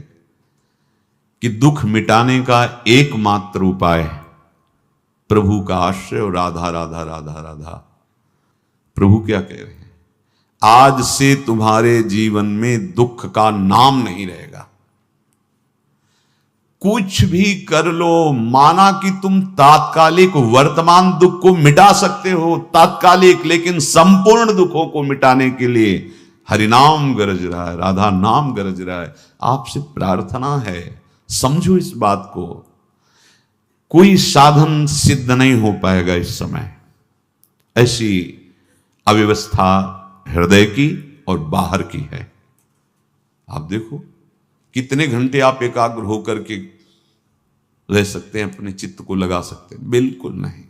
कि दुख मिटाने का एकमात्र उपाय प्रभु का आश्रय और राधा राधा राधा राधा। प्रभु क्या कह रहे हैं, आज से तुम्हारे जीवन में दुख का नाम नहीं रहेगा। कुछ भी कर लो, माना कि तुम तात्कालिक वर्तमान दुख को मिटा सकते हो, तात्कालिक, लेकिन संपूर्ण दुखों को मिटाने के लिए हरिनाम गरज रहा है, राधा नाम गरज रहा है। आपसे प्रार्थना है, समझो इस बात को। कोई साधन सिद्ध नहीं हो पाएगा इस समय। ऐसी अव्यवस्था हृदय की और बाहर की है। आप देखो कितने घंटे आप एकाग्र होकर के रह सकते हैं, अपने चित्त को लगा सकते हैं? बिल्कुल नहीं।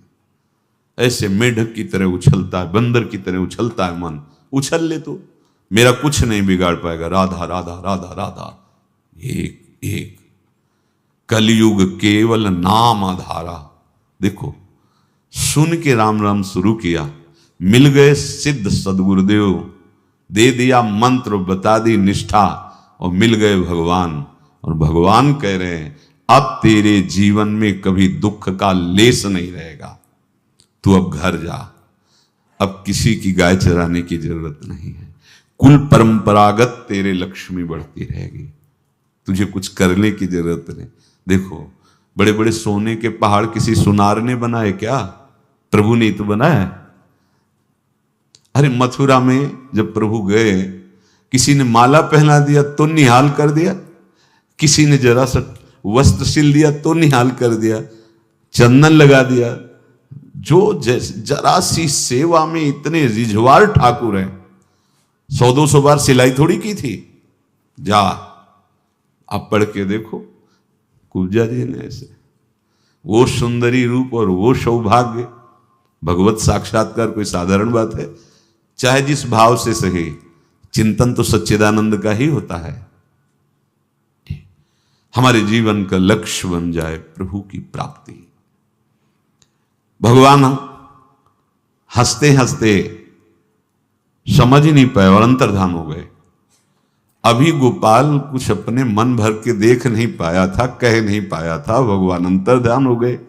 ऐसे मेढक की तरह उछलता है, बंदर की तरह उछलता है मन। उछल ले तो मेरा कुछ नहीं बिगाड़ पाएगा। राधा राधा राधा राधा, एक एक। कलयुग केवल नाम आधारा। देखो, सुन के राम राम शुरू किया, मिल गए सिद्ध सदगुरुदेव, दे दिया मंत्र, बता दी निष्ठा, और मिल गए भगवान। और भगवान कह रहे हैं अब तेरे जीवन में कभी दुख का लेस नहीं रहेगा। तू अब घर जा, अब किसी की गाय चराने की जरूरत नहीं है। कुल परंपरागत तेरे लक्ष्मी बढ़ती रहेगी, तुझे कुछ करने की जरूरत नहीं। देखो, बड़े बड़े सोने के पहाड़ किसी सुनार ने बनाए क्या? प्रभु ने तो बनाया। अरे मथुरा में जब प्रभु गए, किसी ने माला पहना दिया तो निहाल कर दिया? किसी ने जरा सा वस्त्र सिल दिया तो निहाल कर दिया, चंदन लगा दिया। जो जरा सी सेवा में इतने रिझवार ठाकुर हैं, 100-200 बार सिलाई थोड़ी की थी। जा आप पढ़ के देखो, कुब्जा जी ने ऐसे वो सुंदरी रूप और वो सौभाग्य, भगवत साक्षात्कार कोई साधारण बात है। चाहे जिस भाव से सही, चिंतन तो सच्चिदानंद का ही होता है। हमारे जीवन का लक्ष्य बन जाए प्रभु की प्राप्ति। भगवान हंसते हंसते समझ ही नहीं पाए और अंतर्धान हो गए। अभी गोपाल कुछ अपने मन भर के देख नहीं पाया था, कह नहीं पाया था, भगवान अंतर्धान हो गए।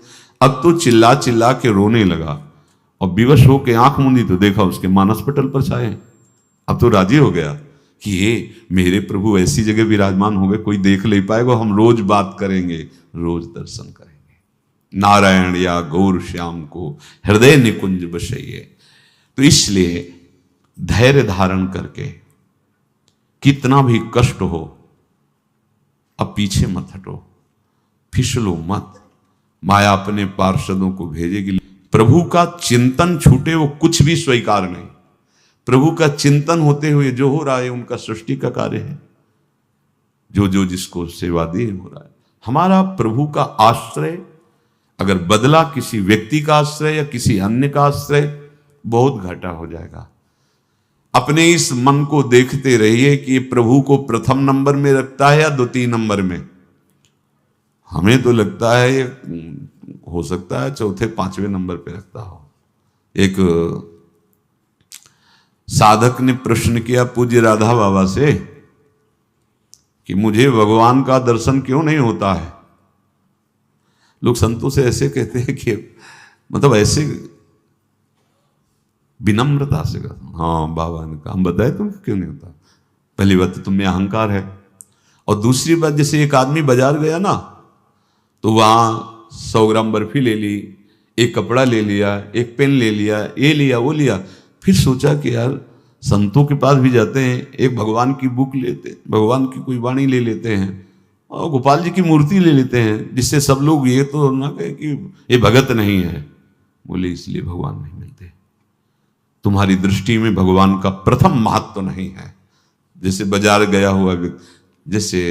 अब तो चिल्ला चिल्ला के रोने लगा और विवश होके आंख मूंदी तो देखा उसके मानस पटल पर छाए। अब तो राजी हो गया कि ये मेरे प्रभु ऐसी जगह विराजमान हो गए, कोई देख नहीं पाएगा, हम रोज बात करेंगे, रोज दर्शन करेंगे। नारायण या गौर श्याम को हृदय निकुंज बसइए। तो इसलिए धैर्य धारण करके कितना भी कष्ट हो, अब पीछे मत हटो, फिसलो मत। माया अपने पार्षदों को भेजेगी। प्रभु का चिंतन छूटे वो कुछ भी स्वीकार नहीं। प्रभु का चिंतन होते हुए जो हो रहा है उनका सृष्टि का कार्य है। जो जो जिसको सेवा दिए हो रहा है। हमारा प्रभु का आश्रय अगर बदला किसी व्यक्ति का आश्रय या किसी अन्य का आश्रय, बहुत घाटा हो जाएगा। अपने इस मन को देखते रहिए कि प्रभु को प्रथम नंबर में रखता है या द्वितीय नंबर में। हमें तो लगता है हो सकता है चौथे पांचवें नंबर पे रखता हो। एक साधक ने प्रश्न किया पूज्य राधा बाबा से कि मुझे भगवान का दर्शन क्यों नहीं होता है। लोग संतों से ऐसे कहते हैं कि मतलब ऐसे विनम्रता से कहते, हाँ बाबा ने कहा, हम बताए तुमको क्यों नहीं होता। पहली बात तो तुम में अहंकार है, और दूसरी बात जैसे एक आदमी बाजार गया ना, तो वहां 100 ग्राम बर्फी ले ली, एक कपड़ा ले लिया, एक पेन ले लिया, ये लिया वो लिया, फिर सोचा कि यार संतों के पास भी जाते हैं, एक भगवान की बुक लेते, भगवान की कोई वाणी ले लेते हैं और गोपाल जी की मूर्ति ले लेते हैं, जिससे सब लोग ये तो ना कहे कि ये भगत नहीं है। बोले इसलिए भगवान नहीं मिलते। तुम्हारी दृष्टि में भगवान का प्रथम महत्व तो नहीं है। जैसे बाजार गया हुआ व्यक्ति, जैसे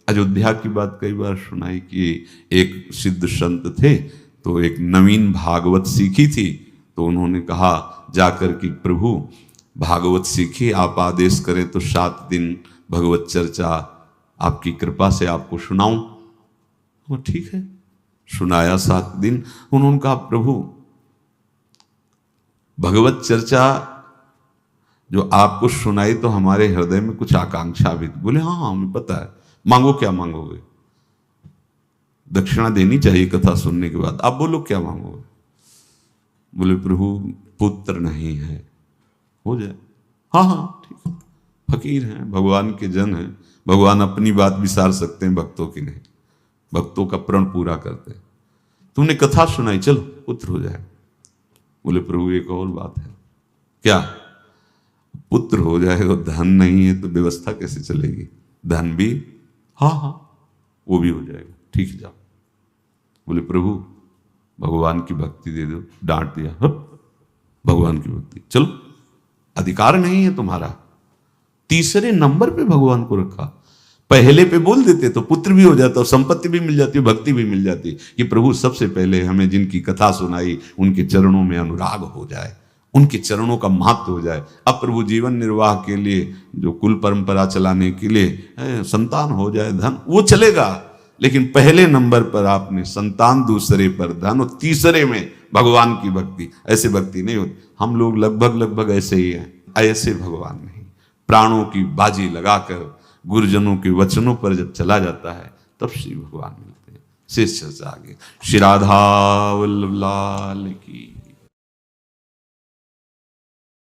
अयोध्या की बात कई बार सुनाई कि एक सिद्ध संत थे, तो एक नवीन भागवत सीखी थी, तो उन्होंने कहा जाकर कि प्रभु भागवत सीखी, आप आदेश करें तो 7 दिन भगवत चर्चा आपकी कृपा से आपको सुनाऊं। वो ठीक है, सुनाया 7 दिन। उन्होंने कहा प्रभु भगवत चर्चा जो आपको सुनाई तो हमारे हृदय में कुछ आकांक्षा भी। बोले हाँ हमें पता है, मांगो क्या मांगोगे। दक्षिणा देनी चाहिए कथा सुनने के बाद, आप बोलो क्या मांगोगे। बोले प्रभु पुत्र नहीं है, हो जाए। हाँ हाँ ठीक है, फकीर हैं, भगवान के जन हैं, भगवान अपनी बात विसार सकते हैं, भक्तों की नहीं। भक्तों का प्रण पूरा करते हैं। तुमने कथा सुनाई, चलो पुत्र हो जाए। बोले प्रभु एक और बात है। क्या? पुत्र हो जाएगा, धन नहीं है तो व्यवस्था कैसे चलेगी। धन भी, हाँ हाँ वो भी हो जाएगा, ठीक है जाओ। बोले प्रभु भगवान की भक्ति दे दो। डांट दिया, भगवान की भक्ति, चलो अधिकार नहीं है तुम्हारा। तीसरे नंबर पे भगवान को रखा। पहले पे बोल देते तो पुत्र भी हो जाता और संपत्ति भी मिल जाती, भक्ति भी मिल जाती। कि प्रभु सबसे पहले हमें जिनकी कथा सुनाई उनके चरणों में अनुराग हो जाए, उनके चरणों का महत्व हो जाए। अब प्रभु जीवन निर्वाह के लिए, जो कुल परंपरा चलाने के लिए संतान हो जाए, धन वो चलेगा, लेकिन पहले नंबर पर आपने संतान, दूसरे पर धन और तीसरे में भगवान की भक्ति। ऐसे भक्ति नहीं होती। हम लोग लगभग ऐसे ही हैं। ऐसे भगवान नहीं। प्राणों की बाजी लगाकर गुरुजनों के वचनों पर जब चला जाता है तब श्री भगवान मिलते हैं। शेष चर्चा आगे। श्री राधा वल्लभ लाल की।